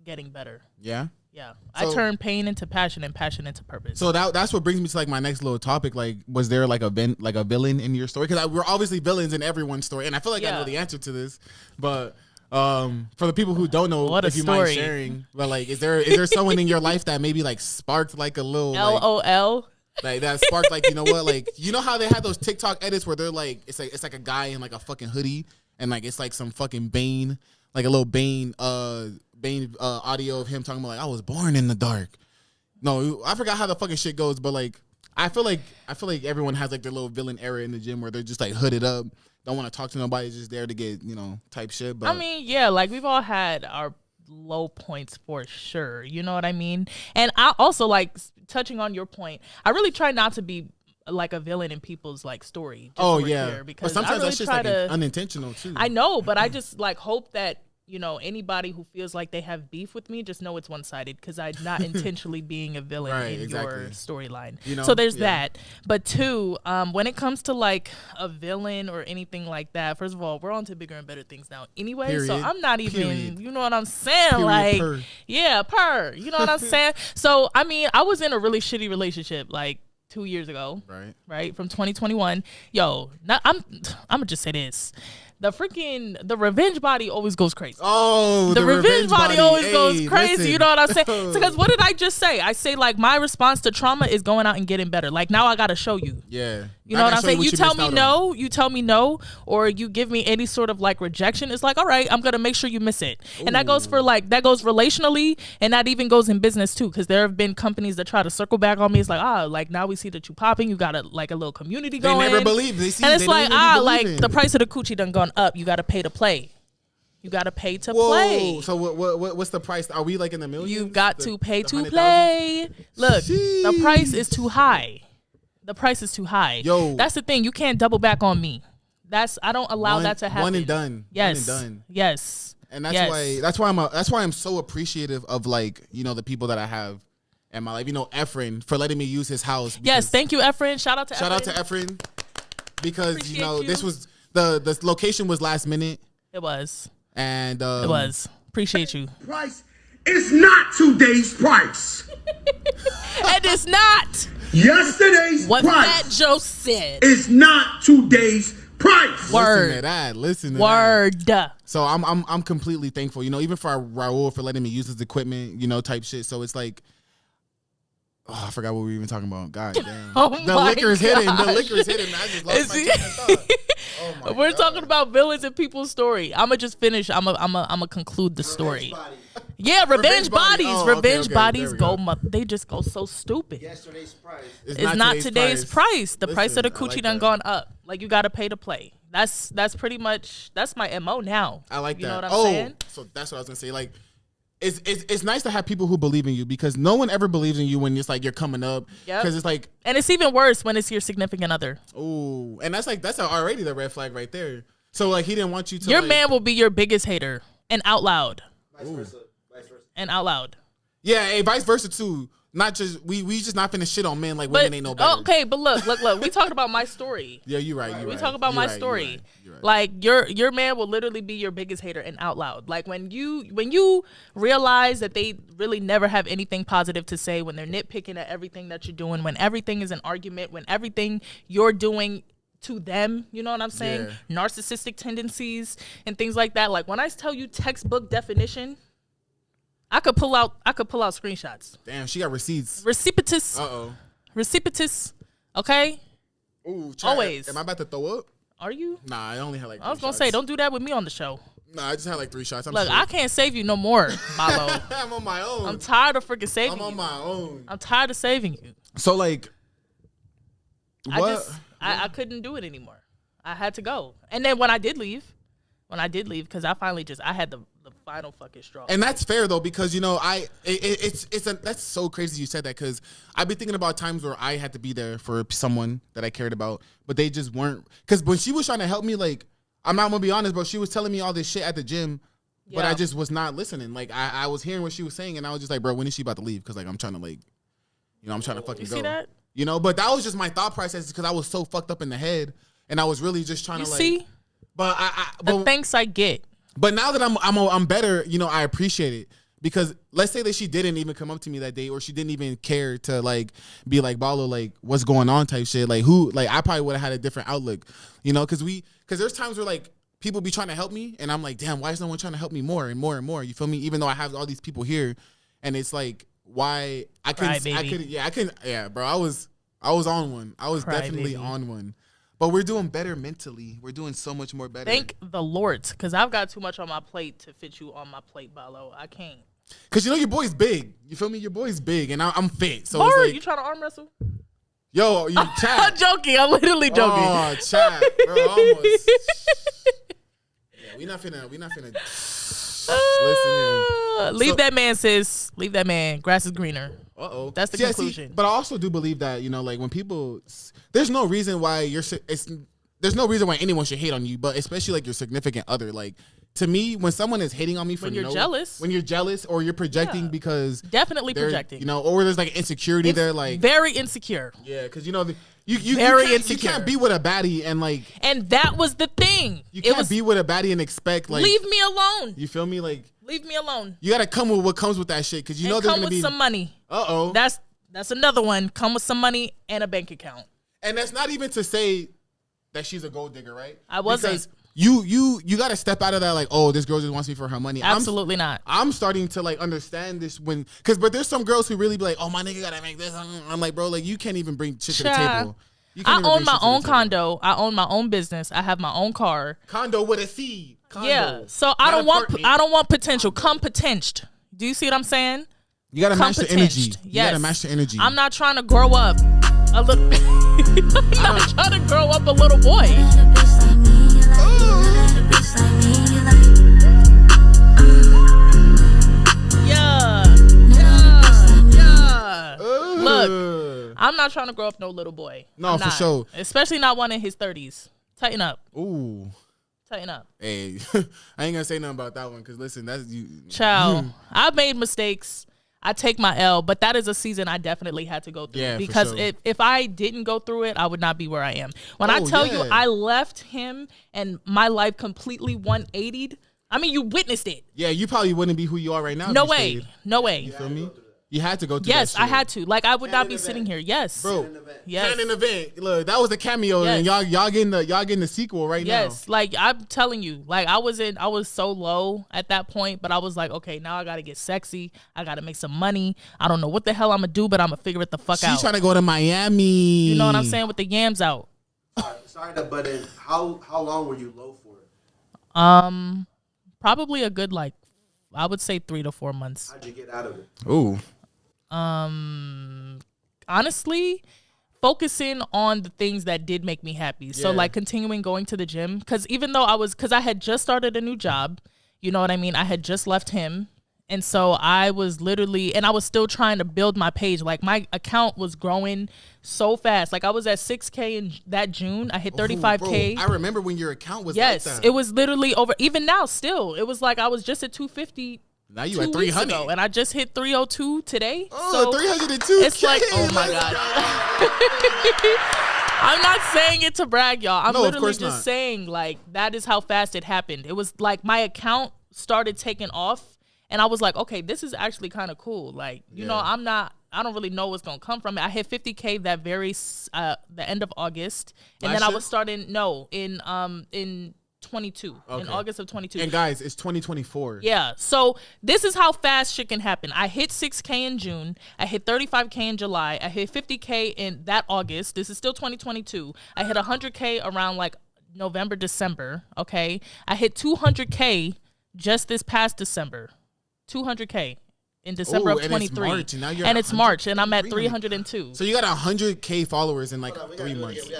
getting better. Yeah. Yeah, So- I turn pain into passion and passion into purpose. So that's what brings me to like my next little topic. Like, was there like a villain in your story? Because we're obviously villains in everyone's story, and I feel like I know the answer to this. But for the people who don't know, What a if you story. mind sharing, but like, is there someone in your life that maybe like sparked like a little like, LOL. like that sparked like, you know what, like, you know how they had those TikTok edits where they're like it's like a guy in like a fucking hoodie and like it's like some fucking Bane, like a little Bane audio of him talking about like I was born in the dark. No, I forgot how the fucking shit goes, but like I feel like everyone has like their little villain era in the gym where they're just like hooded up, don't want to talk to nobody, just there to get, you know, type shit. But I mean, yeah, like we've all had our low points for sure. You know what I mean? And I also like touching on your point. I really try not to be like a villain in people's like story. oh over yeah, here, but because sometimes I really that's just try like to. unintentional too. I know, but I just like hope that, you know, anybody who feels like they have beef with me, just know it's one-sided because I'm not intentionally being a villain Right, in exactly. your storyline. You know, so there's yeah. that. But two, when it comes to like a villain or anything like that, first of all, we're on to bigger and better things now anyway. So Period. I'm not even, Period. you know what I'm saying? Period, like, per. yeah, you know what I'm saying? So, I mean, I was in a really shitty relationship like 2 years ago. Right? From 2021. Yo, I'm gonna just say this. The revenge body always goes crazy. Oh, The revenge body always Hey, goes crazy. listen. You know what I'm saying? Because what did I just say? I say like my response to trauma is going out and getting better. Like now I got to show you. Yeah. You know what I'm saying? You tell missed me out on. no, you tell me no, or you give me any sort of like rejection. It's like, all right, I'm gonna make sure you miss it. And that goes for like relationally, and that even goes in business too. Because there have been companies that try to circle back on me. It's like, like now we see that you popping. You got a little community They going. never believe. They see. And it's they like, don't really like believe in. the price of the coochie done gone up. You got to pay to play. You got to pay to Whoa. play. So what's the price? Are we like in the millions? You got The- to pay the to 100,000? play. Look, the Sheesh. price is too high. The price is too high. Yo. That's the thing. You can't double back on me. I don't allow that to happen. One and done. Yes. One and done. Yes. And that's Yes. why I'm so appreciative of like, you know, the people that I have in my life. You know, Efren for letting me use his house. Yes. because- Thank you, Efren. Shout out to Shout Efren. out to Efren because Appreciate you know you. this was the location was last minute It was. and It was. Appreciate you. Price is not today's price. And it's not Yesterday's what Fat price Joe said. is not today's price. Word. Listen to that. Word. So I'm completely thankful, you know, even for Raul for letting me use his equipment, you know, type shit. So it's like, oh, I forgot what we were even talking about. God damn. Oh the my liquor is hidden. The gosh. liquor is hidden. I just lost Is my he- train of thought. Oh my We're God. talking about villains and people's story. I'ma just finish. I'ma conclude the story. Yeah, revenge body. bodies. Oh, okay, Revenge okay, bodies there we go. they just go so stupid. Yesterday's price. It's not today's price. The price of the Listen, I coochie like done that. gone up. Like you gotta pay to play. That's pretty much my MO now. I like you that. know what I'm saying? So that's what I was gonna say. Like, it's nice to have people who believe in you because no one ever believes in you when it's like you're coming up. Yep. Because it's like, And it's even worse when it's your significant other. ooh, and that's already the red flag right there. So like he didn't want you to. Your like, man will be your biggest hater. And out loud. Vice versa. Vice versa. And out loud. Yeah, hey, vice versa too. Not just we just not finna shit on men like women ain't no better. okay, but look. We talking about my story. Yeah, you're right. We talk about my story. You're right. Like your man will literally be your biggest hater and out loud. Like when you realize that they really never have anything positive to say, when they're nitpicking at everything that you're doing, when everything is an argument, when everything you're doing to them, you know what I'm saying? Yeah. Narcissistic tendencies and things like that. Like when I tell you textbook definition, I could pull out screenshots. Damn, she got receipts. Recipitus. Recipitus. Okay? Ooh, Always. Am I about to throw up? Are you? Nah, I only had like. I was 3 gonna shots. say, don't do that with me on the show. Nah, I just had like 3 shots. I'm Look, straight. I can't save you no more, Malo. I'm on my own. I'm tired of freaking saving I'm on you. my own. I'm tired of saving you. So like, what? I couldn't do it anymore. I had to go. And then when I did leave, because I finally I had the final fucking straw. And that's fair though, because you know that's so crazy you said that, because I've been thinking about times where I had to be there for someone that I cared about, but they just weren't. Because when she was trying to help me, like, I'm not gonna be honest, bro, she was telling me all this shit at the gym, but I just was not listening. Like I was hearing what she was saying, and I was just like, bro, when is she about to leave? Because like I'm trying to like, I'm trying to fucking go. You see that? But that was just my thought process because I was so fucked up in the head, and I was really just trying to like. See? But The thanks I get. But now that I'm better, I appreciate it. Because let's say that she didn't even come up to me that day, or she didn't even care to like be like, Ballo, like what's going on type shit. Like I probably would have had a different outlook, because there's times where like people be trying to help me, and I'm like, damn, why is no one trying to help me more and more and more? You feel me? Even though I have all these people here, and it's like, why I couldn't, bro. I was on one. I was definitely on one. But we're doing better mentally. We're doing so much more better. Thank the Lord, because I've got too much on my plate to fit you on my plate, Ballo. I can't. Because your boy's big. You feel me? Your boy's big, and I'm fit. So Or it's like, you trying to arm wrestle? Yo, you chat. I'm joking. I'm literally joking. Oh, chat, bro. Almost. Yeah, we not finna listen here. Leave that man, sis. Leave that man. Grass is greener. Uh-oh. That's the conclusion. But I also do believe that, like when people, there's no reason why there's no reason why anyone should hate on you, but especially like your significant other. Like, to me, when someone is hating on me for when you're jealous, or you're projecting because definitely projecting, or there's like insecurity there, like very insecure. Yeah, because you can't be with a baddie and like, and that was the thing. You can't be with a baddie and expect like, leave me alone. You feel me? Like, leave me alone. You gotta come with what comes with that shit, because there's gonna be some money. That's another one. Come with some money and a bank account. And that's not even to say that she's a gold digger, right? I wasn't. You got to step out of that, like, oh, this girl just wants me for her money. Absolutely not. I'm starting to like understand this but there's some girls who really be like, oh, my nigga gotta make this. I'm like, bro, like you can't even bring shit to the table. I own my own condo. I own my own business. I have my own car. Condo with a C. Condo. Yeah. So I don't want potential. Come potential. Do you see what I'm saying? You gotta match the energy. Yes. You gotta match the energy. I'm not trying to grow up a little. I'm not trying to grow up a little boy. Yeah. Look, I'm not trying to grow up no little boy. No, for sure. Especially not one in his 30s. Tighten up. Ooh. Tighten up. Hey, I ain't gonna say nothing about that one, because listen, that's you. Child, I've made mistakes. I take my L, but that is a season I definitely had to go through. Yeah, because for sure. if I didn't go through it, I would not be where I am. When I tell you I left him and my life completely 180'd, I mean, you witnessed it. Yeah, you probably wouldn't be who you are right now. No way. No way. You feel me? You had to go through Yes, that shit. I had to. Like, I would not be sitting here. Yes. Bro, yes. Canon event. Look, that was the cameo, and y'all getting the sequel right now. Yes, like I'm telling you, like I was so low at that point, but I was like, okay, now I gotta get sexy. I gotta make some money. I don't know what the hell I'm gonna do, but I'm gonna figure it the fuck out. She's trying to go to Miami. You know what I'm saying? With the yams out. Sorry to butt in. How long were you low for? Probably a good, like, I would say 3 to 4 months. How'd you get out of it? Ooh. Honestly, focusing on the things that did make me happy. So like continuing going to the gym, because even though I had just started a new job, you know what I mean? I had just left him. And so I was literally, and I was still trying to build my page. Like my account was growing so fast. Like I was at 6K in that June. I hit 35K. Bro, I remember when your account was like that. It was literally over. Even now, still, it was like I was just at 250. Now you at 300, and I just hit 302 today. Oh, so 302. It's like, oh my god. I'm not saying it to brag, y'all. I'm literally just saying, like, that is how fast it happened. It was like my account started taking off, and I was like, okay, this is actually kind of cool. Like, you know, I don't really know what's gonna come from it. I hit 50K that the end of August, and then I was starting in 22 in August of 22. And guys, it's 2024. Yeah, so this is how fast shit can happen. I hit 6K in June. I hit 35K in July. I hit 50K in that August. This is still 2022. I hit 100K around like November, December. Okay, I hit 200K just this past December. 200K in December of 23. And it's March, and I'm at 302. So you got 100K followers in like 3 months.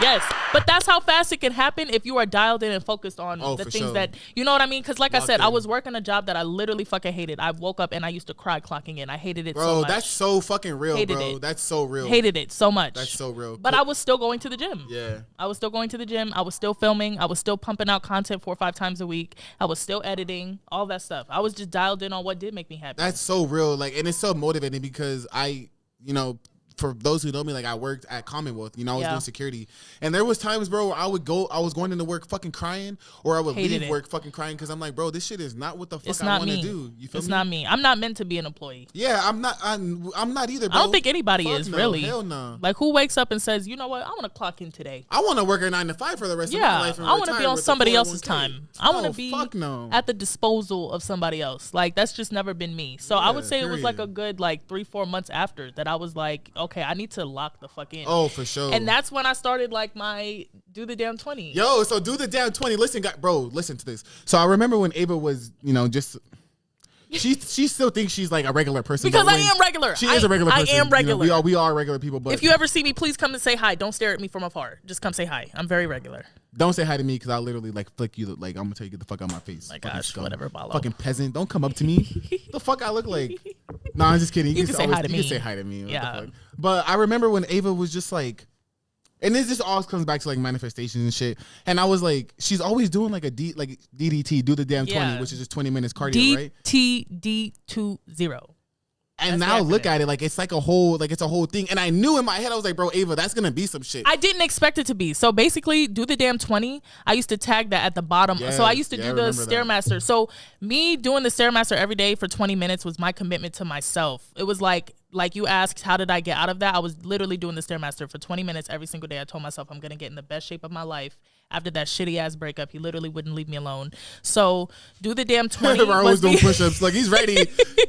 Yes, but that's how fast it can happen if you are dialed in and focused on the things that, you know what I mean? Because like I said, I was working a job that I literally fucking hated. I woke up and I used to cry clocking in. I hated it so much. Bro, that's so fucking real, Hated bro. it. That's so real. Hated it so much. That's so real. But I was still going to the gym. Yeah. I was still going to the gym. I was still filming. I was still pumping out content 4 or 5 times a week. I was still editing, all that stuff. I was just dialed in on what did make me happy. That's so real. Like, and it's so motivating because for those who know me, like I worked at Commonwealth, I was doing security, and there was times, bro, where I was going into work fucking crying, or I would leave work fucking crying because I'm like, bro, this shit is not what the fuck I want to do. You feel me? It's not me. I'm not meant to be an employee. Yeah, I'm not either, bro. I don't think anybody is really. Hell no. Like, who wakes up and says, you know what, I want to clock in today. I want to work a 9 to 5 for the rest of my life. And I want to be on somebody else's time. I want to be at the disposal of somebody else. Like, that's just never been me. So I would say it was like a good 3-4 months after that I was like, okay, I need to lock the fuck in. Oh, for sure. And that's when I started like my do the damn 20. Yo, so do the damn 20. Listen, bro, listen to this. So I remember when Ava was, just she still thinks she's like a regular person. Because I am regular. She is a regular person. I am regular. We are regular people. But if you ever see me, please come and say hi. Don't stare at me from afar. Just come say hi. I'm very regular. Don't say hi to me because I'll literally flick you. Like, I'm gonna tell you, get the fuck out of my face. My gosh, scum. whatever, Balo. Fucking peasant. Don't come up to me. The fuck I look like? No, I'm just kidding. You can say hi to me. You can say hi to me. What yeah. the fuck? But I remember when Ava was just like, and this just all comes back to like manifestations and shit. And I was like, she's always doing like DDT, do the damn 20, which is just 20 minutes cardio, right? DTD20. And now look at it, like it's like a whole thing. And I knew in my head, I was like, bro, Ava, that's gonna be some shit. I didn't expect it to be. So basically, do the damn 20. I used to tag that at the bottom. Yes, so I used to do the Stairmaster. So me doing the Stairmaster every day for 20 minutes was my commitment to myself. It was like you asked, how did I get out of that? I was literally doing the Stairmaster for 20 minutes every single day. I told myself I'm gonna get in the best shape of my life. After that shitty ass breakup, he literally wouldn't leave me alone. So do the damn 20. Ron was doing push-ups. Like, he's ready.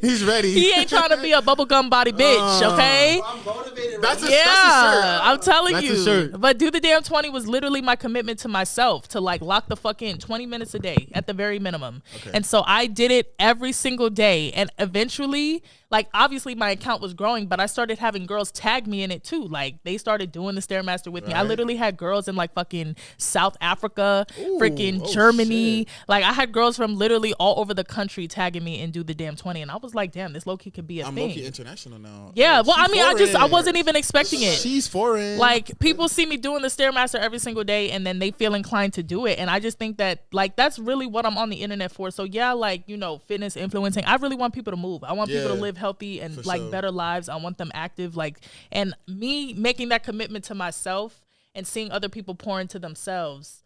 He's ready. He ain't trying to be a bubblegum body bitch, okay? I'm motivated. That's a right shirt. I'm telling That's you. a shirt. But do the damn 20 was literally my commitment to myself to like lock the fuck in 20 minutes a day at the very minimum. Okay. And so I did it every single day. And eventually, like, obviously my account was growing, but I started having girls tag me in it too. Like, they started doing the Stairmaster with me. I literally had girls in like fucking South Africa, freaking Germany. Shit. Like, I had girls from literally all over the country tagging me and do the damn 20. And I was like, damn, this low-key could be a thing. I'm low-key international now. Yeah, well, I mean, foreign. I wasn't even expecting it. She's foreign. Like, people see me doing the Stairmaster every single day and then they feel inclined to do it. And I just think that, like, that's really what I'm on the internet for. So, yeah, like, fitness, influencing. I really want people to move. I want people to live healthy and, better lives. I want them active. Like, and me making that commitment to myself and seeing other people pour into themselves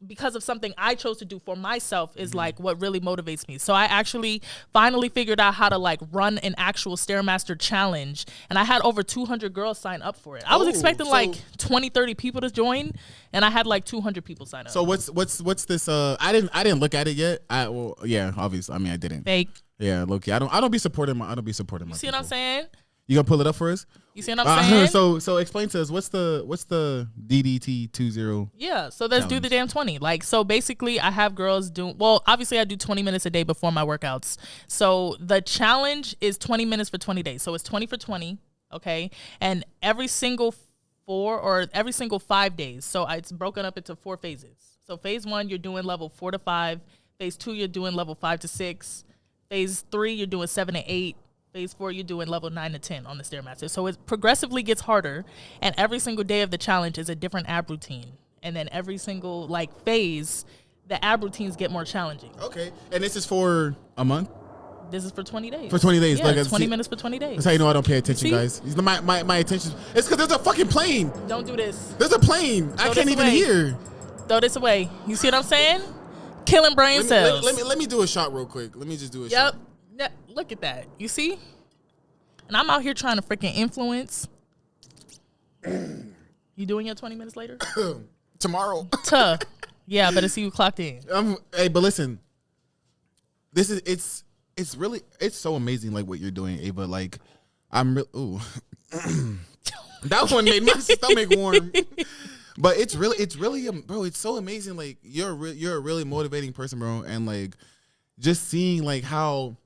because of something I chose to do for myself is like what really motivates me. So I actually finally figured out how to like run an actual Stairmaster challenge, and I had over 200 girls sign up for it. I was expecting like 20-30 people to join, and I had like 200 people sign up. So what's this? I didn't look at it yet. Obviously. I mean, I didn't. Fake. Yeah, low-key. I don't be supporting my. You see what I'm saying? You gonna pull it up for us? You see what I'm saying? So explain to us what's the DDT 20? Yeah, so let's do the damn 20. Like, so basically I have girls obviously I do 20 minutes a day before my workouts. So the challenge is 20 minutes for 20 days. So it's 20 for 20, okay? And every single 5 days. So it's broken up into 4 phases. So phase 1, you're doing level 4 to 5. Phase 2, you're doing level 5 to 6. Phase 3, you're doing 7 to 8. Phase 4, you're doing level 9 to 10 on the Stairmaster. So it progressively gets harder, and every single day of the challenge is a different ab routine. And then every single phase, the ab routines get more challenging. Okay, and this is for a month? This is for 20 days. For 20 days. Yeah, 20 minutes for 20 days. That's how you know I don't pay attention, guys. My attention. It's because there's a fucking plane. Don't do this. There's a plane. I can't even hear. Throw this away. You see what I'm saying? Killing brain cells. Let me do a shot real quick. Let me just do a shot. Yep. Look at that. You see? And I'm out here trying to freaking influence. You doing your 20 minutes later? Tomorrow. Yeah, I better see you clocked in. Hey, but listen. It's so amazing like what you're doing, Ava. Like, ooh. That one made my stomach warm. But it's really, bro, it's so amazing. Like, you're a really motivating person, bro. And like, just seeing like how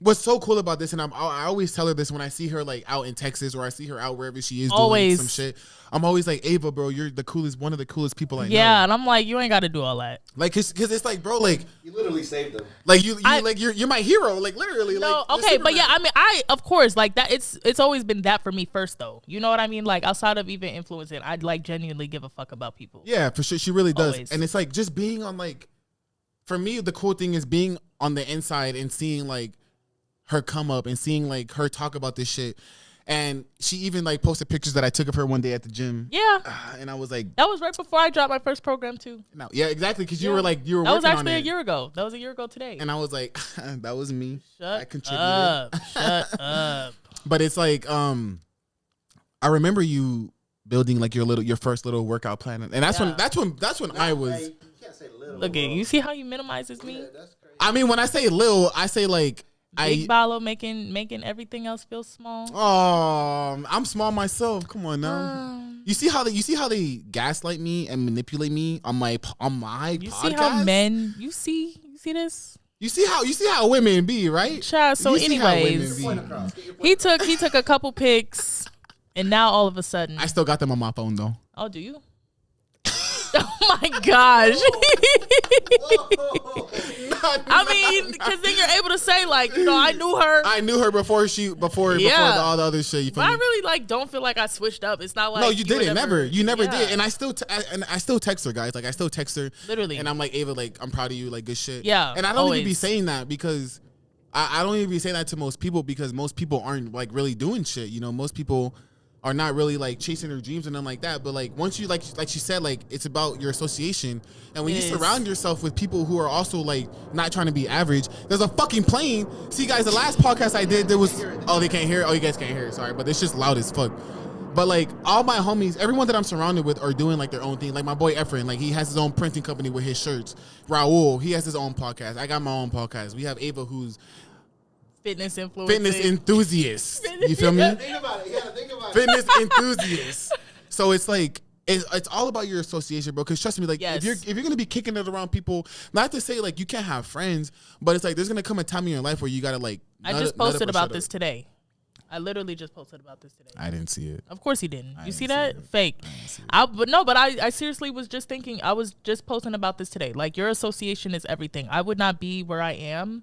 what's so cool about this, and I always tell her this when I see her like out in Texas or I see her out wherever she is doing some shit. I'm always like, Ava, bro, you're the coolest, one of the coolest people I know. Yeah, and I'm like, you ain't got to do all that. Like, cause it's like, bro, like you literally saved them. Like you're my hero. Like literally. No, like, okay, but yeah, I mean, of course, like that. It's always been that for me first, though. You know what I mean? Like outside of even influencing, I'd like genuinely give a fuck about people. Yeah, for sure, she really does. Always. And it's like just being on like, for me, the cool thing is being on the inside and seeing like her come up and seeing like her talk about this shit. And she even like posted pictures that I took of her one day at the gym. Yeah. And I was like, that was right before I dropped my first program too. no, yeah, exactly. Cause you were like, you were that was working actually on a it. year ago. That was a year ago today. And I was like, that was me. I contributed. Shut up. But it's like, I remember you building like your first little workout plan. And that's when I was. Hey, you can't say little. Look at you. See how you minimizes me? Yeah, that's crazy. I mean, when I say little, I say like, Big Ballo making everything else feel small. Oh, I'm small myself. Come on now. You see how they gaslight me and manipulate me on my You podcast? see how men? You see this? You see how women be, right? Child, so You see how women anyways, be. he took a couple pics, and now all of a sudden, I still got them on my phone though. oh, do you? Oh my gosh! I mean, because then you're able to say like, you know, I knew her. I knew her before all the other shit. You feel But me? I really like don't feel like I switched up. It's not like No, you didn't. Never. You never Yeah. did. And I still text her, guys. Like I still text her. Literally. And I'm like, Ava, like I'm proud of you. Like good shit. Yeah, And I don't even be always. saying that because I don't even be saying that to most people because most people aren't like really doing shit. You know, most people are not really like chasing their dreams and nothing like that. But like once you like she said, like it's about your association. And when It you is. surround yourself with people who are also like not trying to be average, there's a fucking plane. See guys, the last podcast I did, there was they can't hear it. Oh, you guys can't hear it. Sorry, but it's just loud as fuck. But like all my homies, everyone that I'm surrounded with are doing like their own thing. Like my boy Efren, like he has his own printing company with his shirts. Raul, he has his own podcast. I got my own podcast. We have Ava, who's fitness influencer. fitness enthusiast. You feel me? Think about it. You gotta think about it. Fitness enthusiast. So it's like it's all about your association, bro. Because trust me, like Yes. if you're gonna be kicking it around people, not to say like you can't have friends, but it's like there's gonna come a time in your life where you gotta like. I nut just up or posted shut about up. this today. I literally just posted about this today. I didn't see it. Of course he didn't. You see didn't see that? it. Fake. But I seriously was just thinking, I was just posting about this today. Like your association is everything. I would not be where I am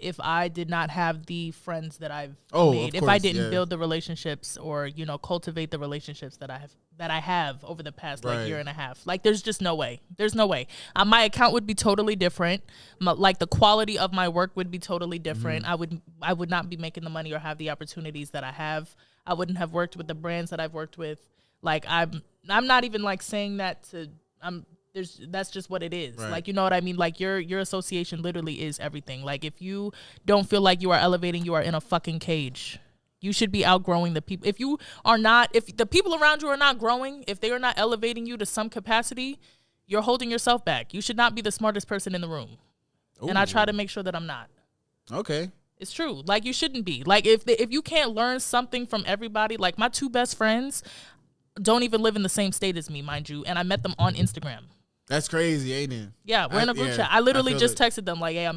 if I did not have the friends that I've made. Of If I course, didn't yeah. build the relationships or, you know, cultivate the relationships that I have over the past like Right. year and a half. Like there's just no way. There's no way. My account would be totally different. Like the quality of my work would be totally different. Mm-hmm. I would not be making the money or have the opportunities that I have. I wouldn't have worked with the brands that I've worked with. Like I'm not even like saying that to that's just what it is. Right. Like, you know what I mean? Like your association literally is everything. Like if you don't feel like you are elevating, you are in a fucking cage. You should be outgrowing the people. If the people around you are not growing, if they are not elevating you to some capacity, you're holding yourself back. You should not be the smartest person in the room. And I try to make sure that I'm not. Okay. It's true. Like you shouldn't be. Like if you can't learn something from everybody, like my two best friends don't even live in the same state as me, mind you, and I met them on Instagram. That's crazy, ain't it? Yeah, we're in a group yeah, chat. I literally feel just it. texted them like, "Hey, I'm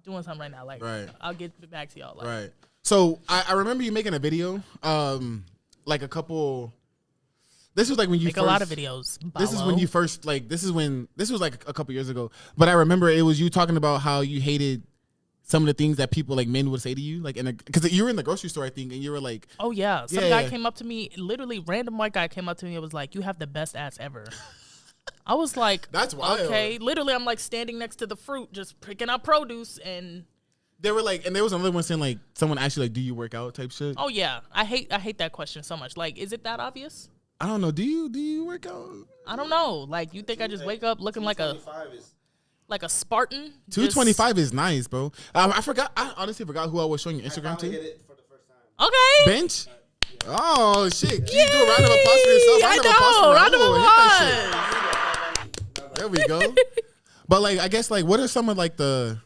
doing something right now. Like, Right. I'll get back to y'all." Like, Right. So I remember you making a video, like a couple. This was like when you make first, a lot of videos. This is Ballo. when you first like. This was like a couple years ago. But I remember it was you talking about how you hated some of the things that people like men would say to you, like because you were in the grocery store, I think, and you were like, Oh yeah, some Yeah, guy yeah. came up to me, literally random white guy came up to me and was like, "You have the best ass ever." I was like, That's wild. Okay, literally, I'm like standing next to the fruit, just picking up produce, and they were like, and there was another one saying like someone asked you like, do you work out type shit? oh yeah, I hate that question so much. Like, is it that obvious? I don't know. Do you work out? I don't know. Like, you think I just wake up looking like a 25 is Spartan? 225 is nice, bro. I forgot. I honestly forgot who I was showing you Instagram finally hit to. it for the first time. Okay. Bench. Oh shit! Can you do a round of applause for yourself? I Round of applause for know. Round of Raul. Hit that applause. shit. There we go. But like, I guess like, what are some of like the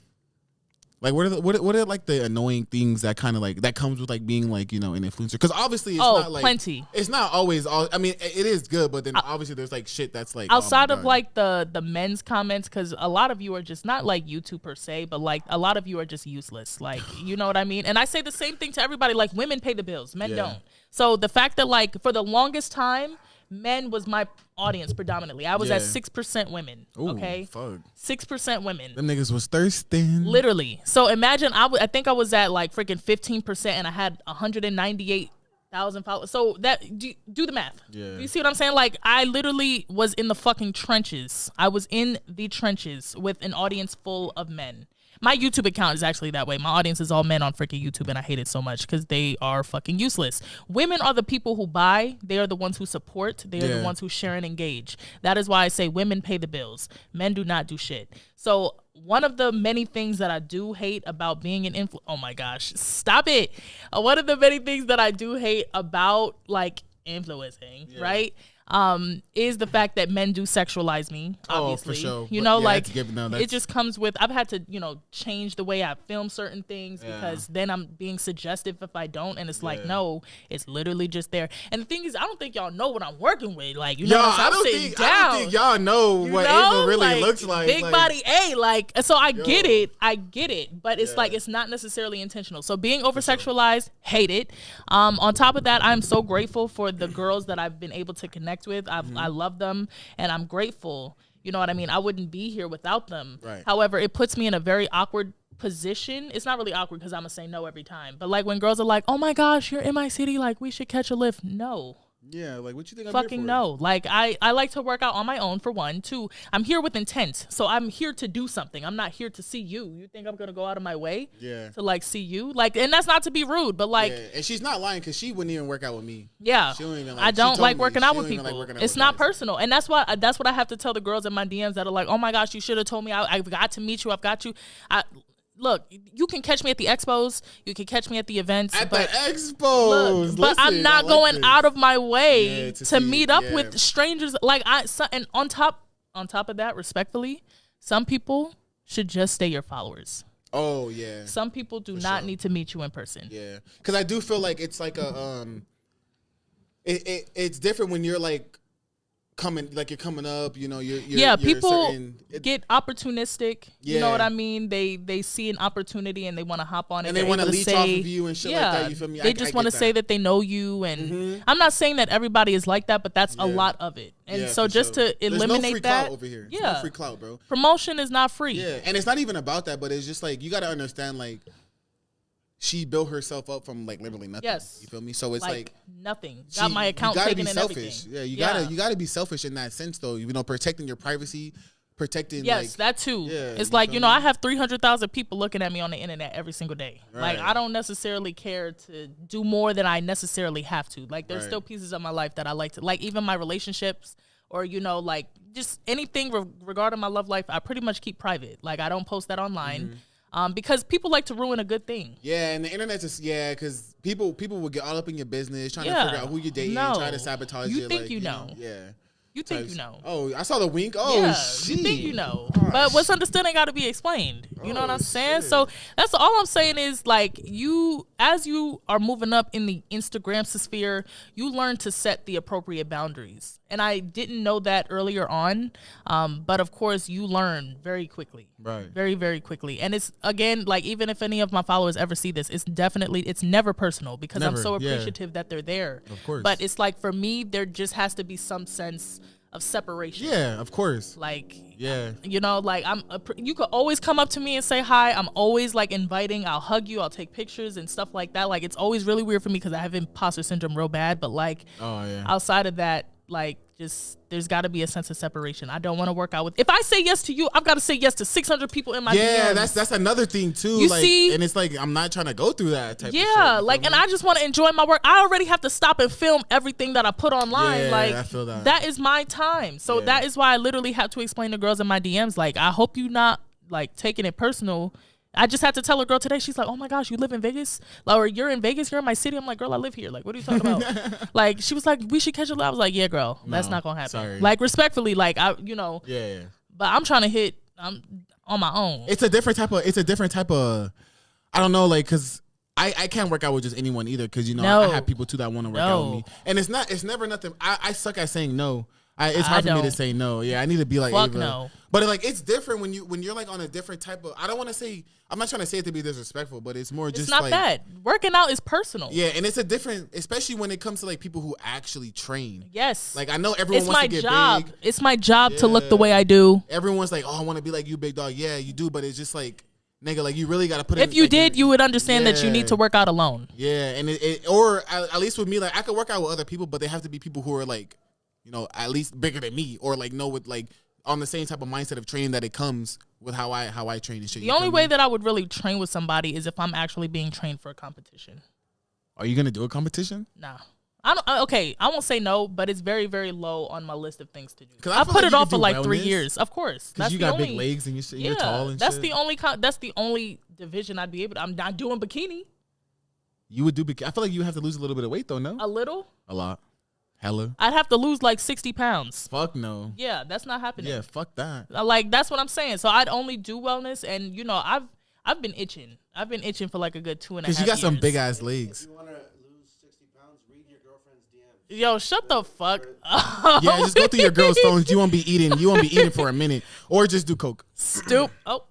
Like, what are like the annoying things that kind of like that comes with like being like, you know, an influencer? Because obviously it's not like plenty. It's not always all. I mean, it is good, but then obviously there's like shit that's like outside of like the men's comments, because a lot of you are just not like YouTube per se, but like a lot of you are just useless. Like, you know what I mean? And I say the same thing to everybody. Like, women pay the bills, men don't. So the fact that like for the longest time, men was my audience predominantly. I was at 6% women. Ooh, okay, fuck. 6% women. Them niggas was thirsting. Literally. So imagine I think I was at like freaking 15%, and I had 198,000 followers. So that do the math. Yeah. You see what I'm saying? Like, I literally was in the fucking trenches. I was in the trenches with an audience full of men. My YouTube account is actually that way. My audience is all men on freaking YouTube, and I hate it so much because they are fucking useless. Women are the people who buy. They are the ones who support. They are the ones who share and engage. That is why I say women pay the bills. Men do not do shit. So one of the many things that I do hate about being an oh my gosh, stop it. One of the many things that I do hate about like influencing, right? Is the fact that men do sexualize me, obviously. For sure. You know, like, it just comes with, I've had to, you know, change the way I film certain things because then I'm being suggestive if I don't, and it's like, no, it's literally just there. And the thing is, I don't think y'all know what I'm working with. Like, you know, I don't think y'all know what Ava really looks like. Big body A, like, so I get it, but it's like, it's not necessarily intentional. So being over-sexualized, hate it. On top of that, I'm so grateful for the girls that I've been able to connect with. I love them, and I'm grateful. You know what I mean? I wouldn't be here without them. Right. However, it puts me in a very awkward position. It's not really awkward because I'm gonna say no every time. But like when girls are like, "Oh my gosh, you're in my city. Like we should catch a lift." No. Yeah, like what you think? Fucking I'm here for? no. Like I like to work out on my own for one. Two, I'm here with intent. So I'm here to do something. I'm not here to see you. You think I'm gonna go out of my way? To like see you? Like, and that's not to be rude, but like, and she's not lying because she wouldn't even work out with me. Yeah, she don't even I don't like working out with people. It's not personal, and that's what I have to tell the girls in my DMs that are like, "Oh my gosh, you should have told me. I've got to meet you. I've got you." Look, you can catch me at the expos. You can catch me at the events. At the expos. But I'm not going out of my way to meet up with strangers. Like and on top of that, respectfully, some people should just stay your followers. Oh yeah. Some people do not need to meet you in person. Yeah, because I do feel like it's like a it's different when you're like you're coming up, you know, you're people get opportunistic. You know what I mean? They see an opportunity and they want to hop on it. And they want to leech off of you and shit like that. You feel me? They just want to say that they know you. And I'm not saying that everybody is like that, but that's a lot of it. And so just to eliminate There's no free that. Clout over here. There's no free clout, bro. Promotion is not free. Yeah. And it's not even about that, but it's just like, you got to understand, like, she built herself up from like literally nothing. Yes. You feel me? So it's like nothing. Got my account taken and everything. Yeah, you gotta be selfish in that sense though. You know, protecting your privacy, protecting that too. Yeah, it's like, you know, I have 300,000 people looking at me on the internet every single day. Right. Like I don't necessarily care to do more than I necessarily have to. Like there's still pieces of my life that I like to, like even my relationships or, you know, like just anything regarding my love life, I pretty much keep private. Like I don't post that online. Because people like to ruin a good thing. Yeah, and the internet just because people will get all up in your business trying to figure out who you're dating, try to sabotage you. You think you know? Yeah. You think you know. Oh, I saw the wink. Oh, shit. You think you know. But what's understood ain't got to be explained. You know what I'm saying? Shit. So that's all I'm saying is like as you are moving up in the Instagram sphere, you learn to set the appropriate boundaries. And I didn't know that earlier on. But of course you learn very quickly. Right. Very, very quickly. And it's again, like even if any of my followers ever see this, it's never personal because I'm so appreciative that they're there. Of course. But it's like for me, there just has to be some sense of separation. Yeah, of course. Like, you know, like you could always come up to me and say hi. I'm always like inviting. I'll hug you. I'll take pictures and stuff like that. Like it's always really weird for me because I have imposter syndrome real bad. But like, outside of that, like just there's got to be a sense of separation. I don't want to work out with. If I say yes to you, I've got to say yes to 600 people in my DMs. Yeah, that's another thing too. You like, see, and it's like I'm not trying to go through that type. Yeah, of shit, like, and I just want to enjoy my work. I already have to stop and film everything that I put online. Yeah, like I feel that. That is my time. So that is why I literally have to explain to girls in my DMs. Like, I hope you not like taking it personal. I just had to tell a girl today. She's like, "Oh my gosh, you live in Vegas? Like, or you're in Vegas? You're in my city?" I'm like, "Girl, I live here. Like, what are you talking about?" Like, she was like, "We should catch a live." I was like, "Yeah, girl, that's not gonna happen." Sorry. Like, respectfully, like I, you know. Yeah. But I'm trying to hit. on my own. It's a different type of. I don't know, like, cause I can't work out with just anyone either, cause I have people too that want to work out with me, and it's never nothing. I suck at saying no. It's hard for me to say no. Yeah, I need to be like Fuck Ava. no. But it's different when you're like on a different type of. I don't want to say. I'm not trying to say it to be disrespectful, but it's more just. It's not like, bad. Working out is personal. Yeah, and it's a different, especially when it comes to like people who actually train. Yes. Like I know everyone wants to get job. big. It's my job to look the way I do. Everyone's like, oh, I want to be like you, big dog. Yeah, you do, but it's just like, nigga, like you really got to put. If you like, did, you would understand that you need to work out alone. Yeah, and or at least with me, like I could work out with other people, but they have to be people who are like, at least bigger than me, or like know with like on the same type of mindset of training that it comes with how I train and shit. The only way that I would really train with somebody is if I'm actually being trained for a competition. Are you gonna do a competition? Nah. I won't say no, but it's very, very low on my list of things to do. I put it off for like wellness. 3 years. Of course. Because you got big legs and you're tall and that's shit. That's the only division I'd be able to. I'm not doing bikini. You would do bikini. I feel like you would have to lose a little bit of weight though, no? A little? A lot. Hella. I'd have to lose like 60 pounds. Fuck no. Yeah, that's not happening. Yeah, fuck that. Like, that's what I'm saying. So I'd only do wellness, and I've been itching. I've been itching for like a good 2.5 years. Because you got some big ass legs. If you want to lose 60 pounds, read your girlfriend's DMs. Yo, shut the fuck up. Yeah, just go through your girl's phones. You won't be eating. You won't be eating for a minute, or just do coke. Oh,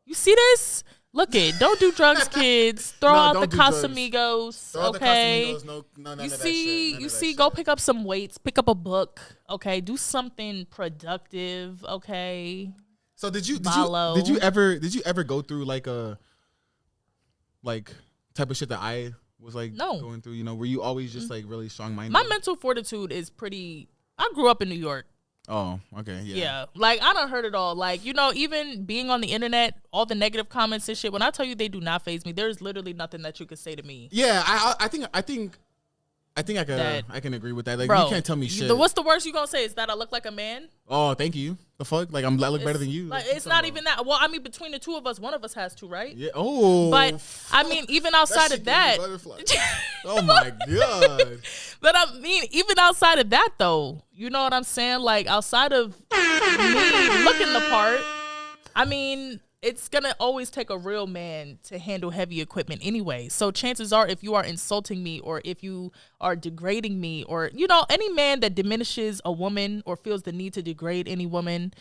you see this? Look it. Don't do drugs, kids. Throw out the Casamigos. Okay. None You of that see, shit. you see. Go pick up some weights. Pick up a book. Okay. Do something productive. Okay. So did you Follow. did you ever go through like a type of shit that I was like going through? Were you always just like really strong minded? My mental fortitude is pretty. I grew up in New York. Oh, okay, yeah. Yeah, like I done heard it all. Like, even being on the internet, all the negative comments and shit. When I tell you they do not faze me, there's literally nothing that you could say to me. Yeah, I think I can agree with that. Like, bro, you can't tell me shit. What's the worst you gonna say? Is that I look like a man? Oh, thank you. The fuck? Like I look better than you. Like it's not even that. Well, I mean, between the two of us, one of us has to, right? Yeah. Oh. But I mean, even outside of that. Oh my god. But I mean, even outside of that, though, you know what I'm saying? Like outside of me looking the part, I mean, it's gonna always take a real man to handle heavy equipment anyway. So chances are, if you are insulting me or if you are degrading me or, any man that diminishes a woman or feels the need to degrade any woman,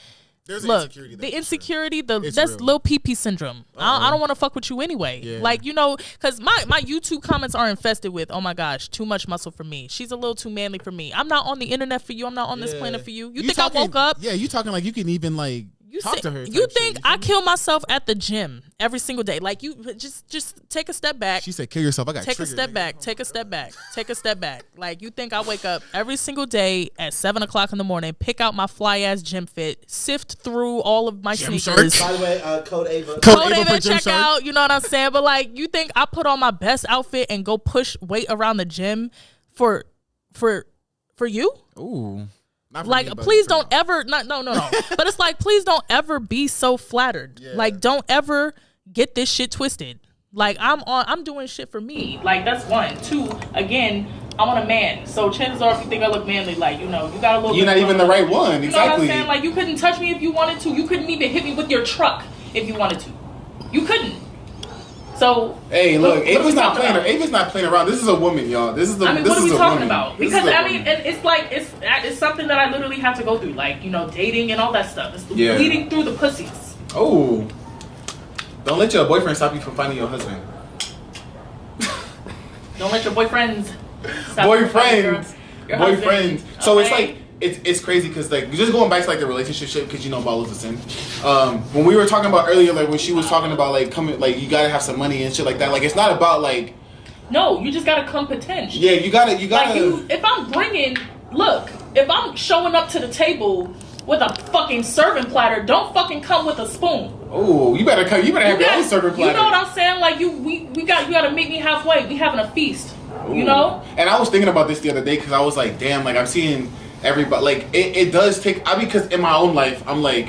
there's insecurity. The insecurity, that's real. Lil PP syndrome. I don't want to fuck with you anyway. Yeah. Like, because my YouTube comments are infested with, oh my gosh, too much muscle for me. She's a little too manly for me. I'm not on the internet for you. I'm not on this planet for you. You think I woke up? Yeah, you talking like you can even like talk to her. You think I kill myself at the gym every single day? Like, you just take a step back. She said, "Kill yourself." I got take a step back. Take a step back. Take a step back. Like, you think I wake up every single day at 7:00 in the morning, pick out my fly ass gym fit, sift through all of my Gym sneakers. shirts. By the way, code Ava. Code Ava check out. You know what I'm saying? But like, you think I put on my best outfit and go push weight around the gym for you? Ooh. Like, please don't ever, no. But it's like, please don't ever be so flattered. Yeah. Like, don't ever get this shit twisted. Like, I'm doing shit for me. Like, that's one. Two, again, I'm on a man. So chances are, if you think I look manly, like, you got a little. You're not even the right one. Exactly. You know what I'm saying? Like, you couldn't touch me if you wanted to. You couldn't even hit me with your truck if you wanted to. You couldn't. So hey, look, Ava's not playing. Ava's not playing around. This is a woman, y'all. This is the. I mean, what are we talking about? Because I mean, woman. it's like it's something that I literally have to go through, like dating and all that stuff. It's bleeding through the pussies. Oh, don't let your boyfriend stop you from finding your husband. Don't let your boyfriends. Boyfriends. So it's like. It's crazy because like just going back to like the relationship shit because Ball is a sin. When we were talking about earlier, like when she was talking about like coming, like you gotta have some money and shit like that. Like it's not about like. No, you just gotta come potential. Yeah, you gotta. Like if I'm showing up to the table with a fucking serving platter, don't fucking come with a spoon. Oh, you better come. You better have your own serving platter. You know what I'm saying? Like you gotta meet me halfway. We having a feast. Ooh. You know. And I was thinking about this the other day because I was like, damn, like I'm seeing. Everybody like it does take. Because in my own life, I'm like,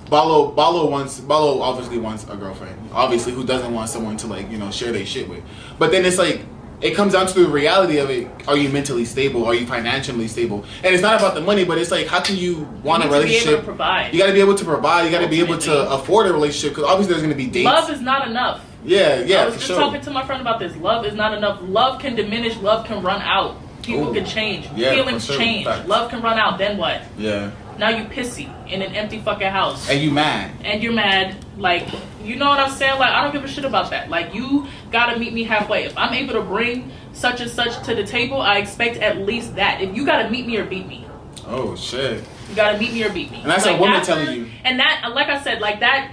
Ballo obviously wants a girlfriend. Obviously, who doesn't want someone to like share their shit with? But then it's like it comes down to the reality of it. Are you mentally stable? Are you financially stable? And it's not about the money, but it's like, how can you want a relationship? Be able to provide. You got to be able to provide. You got to be able to afford a relationship, because obviously there's going to be dates. Love is not enough. Yeah, I was just talking to my friend about this. Love is not enough. Love can diminish. Love can run out. People can change. Feelings change. Facts. Love can run out. Then what? Yeah. Now you pissy in an empty fucking house. And you mad. And you're mad. Like, you know what I'm saying? Like, I don't give a shit about that. Like, you gotta meet me halfway. If I'm able to bring such and such to the table, I expect at least that. If you gotta meet me or beat me. Oh, shit. You gotta meet me or beat me. And that's like, a woman telling you. And that, like I said, like that...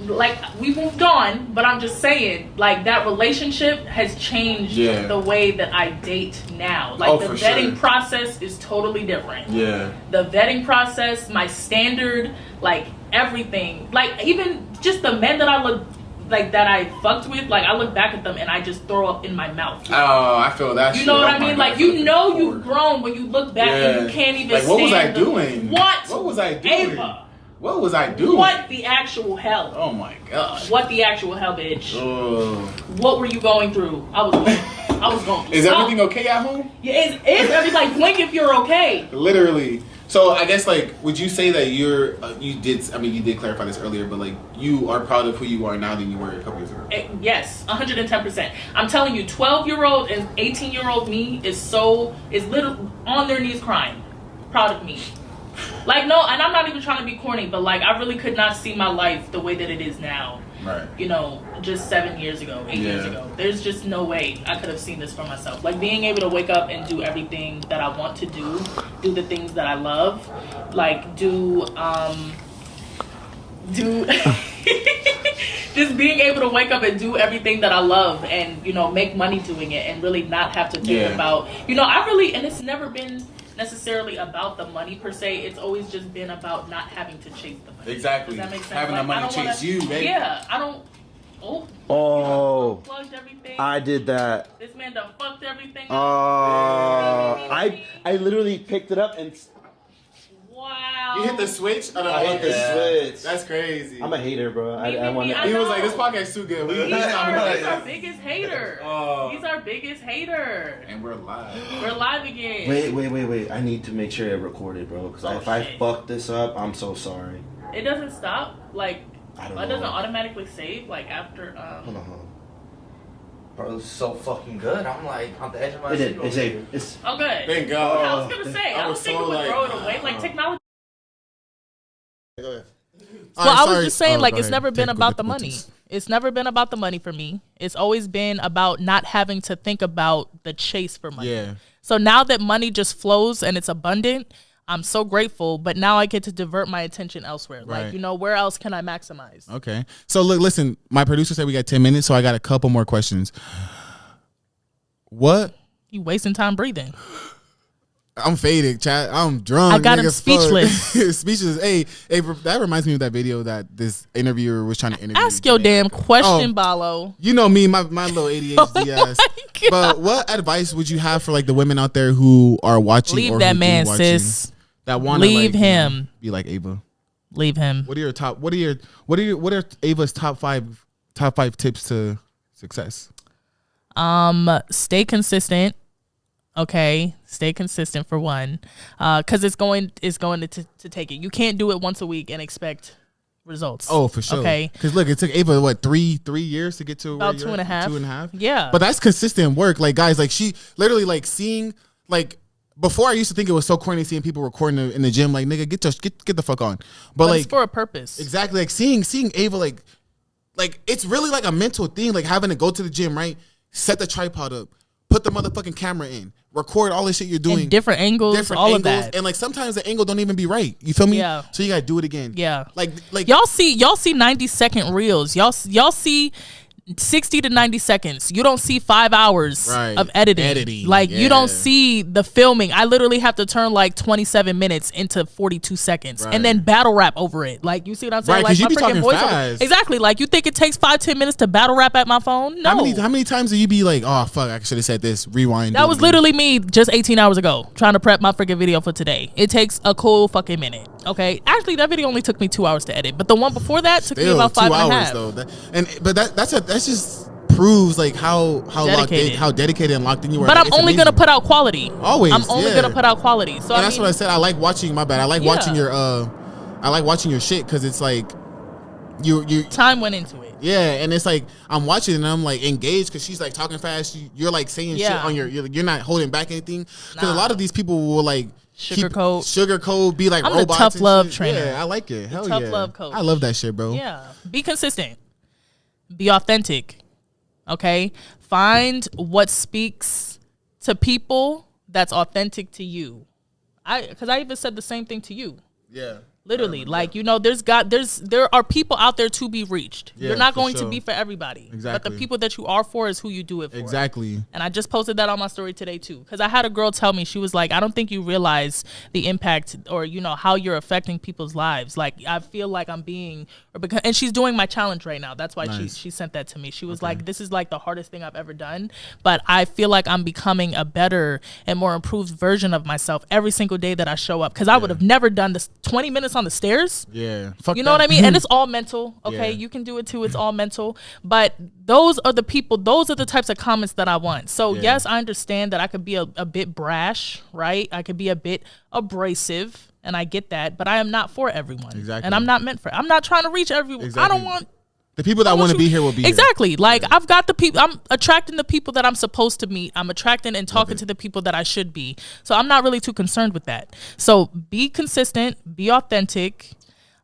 Like, we moved on, but I'm just saying, like, that relationship has changed the way that I date now. Like, the vetting process is totally different. Yeah. The vetting process, my standard, like, everything. Like, even just the men that I look, like, that I fucked with, like, I look back at them and I just throw up in my mouth. Oh, I feel that shit. You know what I mean? Like, you know you've grown when you look back and you can't even stand. What was I doing? What was I doing? Ava. What was I doing? What the actual hell? Oh my god. What the actual hell, bitch? What were you going through? I was going. Is everything okay at home? Yeah, it's everything. Like, blink if you're okay. Literally. So I guess, like, would you say that you did clarify this earlier, but like, you are proud of who you are now than you were a couple years ago? Yes, 110%. I'm telling you, 12-year-old and 18-year-old me is literally on their knees crying, proud of me. Like, no, and I'm not even trying to be corny, but like, I really could not see my life the way that it is now. Right. You know, just 7 years ago, 8 years ago. There's just no way I could have seen this for myself. Like, being able to wake up and do everything that I want to do the things that I love, like just being able to wake up and do everything that I love, and, you know, make money doing it, and really not have to think about, you know, and it's never been necessarily about the money per se. It's always just been about not having to chase the money. Exactly. Does that make sense? Having the money chase you, baby. Yeah, I don't. Plugged everything. I did that. This man done fucked everything. I literally picked it up and. Wow. You hit the switch? I hit the switch. That's crazy. I'm a hater, bro. I want He was like, this podcast is too good. He's our biggest hater. He's our biggest hater. And we're live. We're live again. Wait. I need to make sure it recorded, bro. Because if I fuck this up, I'm so sorry. It doesn't stop? Like, it doesn't automatically save? Like, after, Hold on. Bro, it was so fucking good. I'm like on the edge of my seat. It's oh, good. Thank God. I was gonna say, I was thinking we would throw it away. Like, technology. Go ahead. Well, I was just saying, like, it's never been about the money. It's never been about the money for me. It's always been about not having to think about the chase for money. Yeah. So now that money just flows and it's abundant, I'm so grateful. But now I get to divert my attention elsewhere. Right. Like, you know, where else can I maximize? Okay. So look, listen, my producer said we got 10 minutes, so I got a couple more questions. What? You wasting time breathing. I'm faded, chat. I'm drunk. I got him speechless. Speechless. Hey, that reminds me of that video that this interviewer was trying to interview. Ask your damn question, Balo. You know me, my little ADHD ass. But what advice would you have for like the women out there who are watching? Leave that man, sis. That want to leave him. Be like Ava. Leave him. What are Ava's top five tips to success? Stay consistent. Okay, stay consistent for one, because it's going to take it. You can't do it once a week and expect results. Oh, for sure. Okay, because look, it took Ava what three years to get to about 2.5. 2.5. Yeah, but that's consistent work. Like guys, like she literally like seeing like before I used to think it was so corny seeing people recording in the gym. Like nigga, get the fuck on. But like it's for a purpose. Exactly. Like seeing Ava like it's really like a mental thing. Like having to go to the gym, right? Set the tripod up. Put the motherfucking camera in. Record all the shit you're doing. And different angles, all of that. And like sometimes the angle don't even be right. You feel me? Yeah. So you gotta do it again. Yeah. Like y'all see 90-second reels. Y'all see 60 to 90 seconds. You don't see 5 hours of editing. Like you don't see the filming. I literally have to turn like 27 minutes into 42 seconds and then battle rap over it. Like you see what I'm saying? Right, like you be talking fast. Exactly. Like you think it takes 5-10 minutes to battle rap at my phone? No. How many times do you be like, oh fuck, I should have said this, rewind? That was literally me just 18 hours ago trying to prep my freaking video for today. It takes a cool fucking minute. Okay. Actually that video only took me 2 hours to edit. But the one before that took me about 5.5 hours though. But that's just proves like how Dedicated. how dedicated and locked in you are. But Like, I'm it's only amazing. gonna put out quality. Always, I'm only yeah. gonna put out quality. So And that's what I said. I like watching. My bad. I like watching your shit because it's like you time went into it. yeah, and it's like I'm watching and I'm like engaged because she's like talking fast. You're like saying shit on you're not holding back anything because a lot of these people will like sugarcoat, be like I'm robots. the tough and love shit. trainer. Yeah, I like it. Hell tough yeah, love coach. I love that shit, bro. Yeah, be consistent, be authentic. Okay, find what speaks to people that's authentic to you. Because I even said the same thing to you. Yeah. Literally, like, you know, there are people out there to be reached. Yeah, You're not for going to sure. be for everybody. Exactly. But the people that you are for is who you do it for. Exactly. And I just posted that on my story today too, because I had a girl tell me, she was like, I don't think you realize the impact or, you know, how you're affecting people's lives. Like, I feel like I'm being, and she's doing my challenge right now. That's why she sent that to me. She was like, this is like the hardest thing I've ever done, but I feel like I'm becoming a better and more improved version of myself every single day that I show up. Because I would have never done this 20 minutes on the stairs. Yeah. Fuck You know that. what I mean? And it's all mental. Okay. Yeah. You can do it too. It's all mental. But those are the people, those are the types of comments that I want. So yes, I understand that I could be a bit brash, right? I could be a bit abrasive, and I get that, but I am not for everyone. Exactly. And I'm not trying to reach everyone. Exactly. I don't want the people that want to be here will be exactly. Like, I've got the people, I'm attracting the people that I'm supposed to meet. I'm attracting and talking to the people that I should be. So I'm not really too concerned with that. So be consistent, be authentic.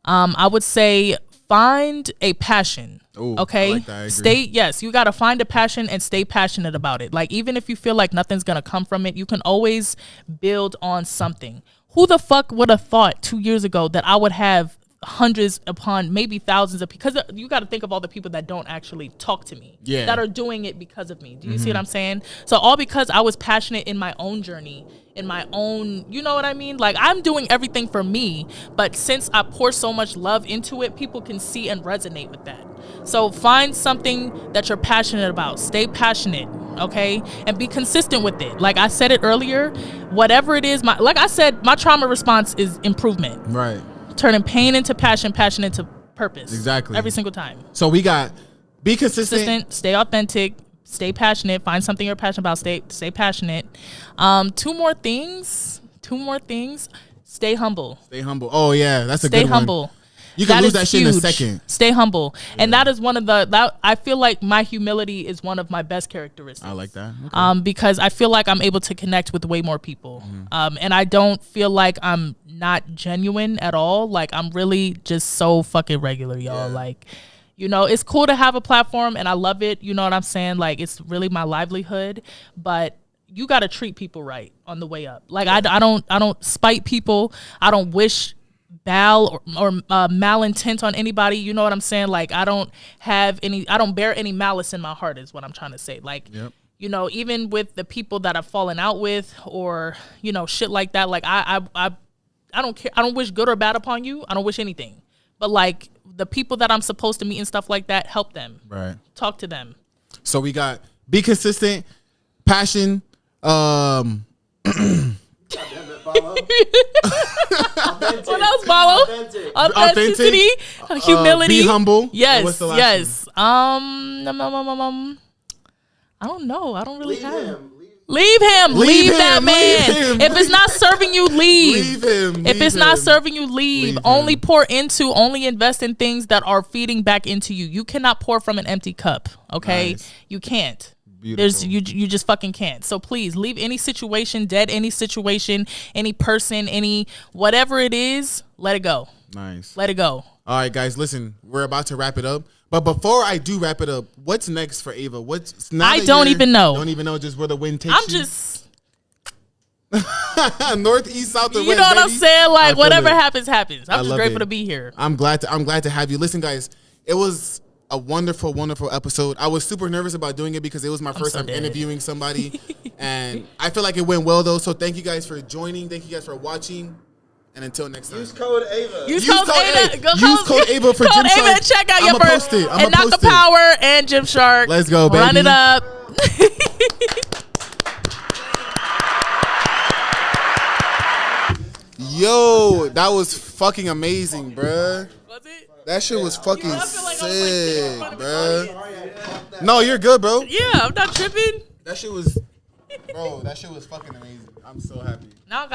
I would say find a passion. Ooh, okay. I like that. I agree. You got to find a passion and stay passionate about it. Like, even if you feel like nothing's going to come from it, you can always build on something. Who the fuck would have thought 2 years ago that I would have hundreds upon maybe thousands of people? Because you got to think of all the people that don't actually talk to me, that are doing it because of me. Do you see what I'm saying? So all because I was passionate in my own journey, in my own, you know what I mean? Like, I'm doing everything for me, but since I pour so much love into it, people can see and resonate with that. So find something that you're passionate about. Stay passionate, okay? And be consistent with it. Like I said it earlier, whatever it is, like I said, my trauma response is improvement. Right. Turning pain into passion, passion into purpose. Exactly. Every single time. So we got be consistent, stay authentic, stay passionate, find something you're passionate about, stay passionate. Two more things. Stay humble. Stay humble. Oh yeah, that's a Stay good one. humble. You can lose is that shit in a huge. second. Stay humble. And that is one of I feel like my humility is one of my best characteristics. I like that. Okay. Because I feel like I'm able to connect with way more people. And I don't feel like I'm not genuine at all. Like, I'm really just so fucking regular, y'all. Like, you know, it's cool to have a platform and I love it. You know what I'm saying? Like, it's really my livelihood, but you got to treat people right on the way up. Like, I don't spite people. I don't wish or malintent on anybody. You know what I'm saying? Like, I don't bear any malice in my heart is what I'm trying to say. Like, you know, even with the people that I've fallen out with or, you know, shit like that, like I don't care. I don't wish good or bad upon you. I don't wish anything. But like, the people that I'm supposed to meet and stuff like that, help them. Right. Talk to them. So we got be consistent, passion, What else, follow? Authenticity, humility, be humble. Yes, yes. I don't know. I don't really have. Leave him. Leave that man. If it's not serving you, leave. Leave him. If it's not serving you, leave. Only pour into, only invest in things that are feeding back into you. You cannot pour from an empty cup. Okay, nice. You can't. Beautiful. You just fucking can't. So please leave any situation, any situation, any person, any whatever it is, let it go. Nice. Let it go. All right, guys, listen, we're about to wrap it up. But before I do wrap it up, what's next for Ava? I don't even know. Don't even know just where the wind takes you? I'm just north, east, south, or west. You know what I'm saying? Like, whatever happens. I'm just grateful to be here. I'm glad to have you. Listen, guys, it was a wonderful, wonderful episode. I was super nervous about doing it because it was my first time interviewing somebody. And I feel like it went well, though. So thank you guys for joining. Thank you guys for watching. And until next time. Use code Ava. Use code Ava. Use code Ava for Code Gymshark. Ava and check out your first. And not the power and Gymshark. Let's go, baby. Run it up. Yo, that was fucking amazing, bruh. Was it? That shit was fucking sick, bruh. No, you're good, bro. Yeah, I'm not tripping. That shit was, bro. That shit was fucking amazing. I'm so happy. Now I got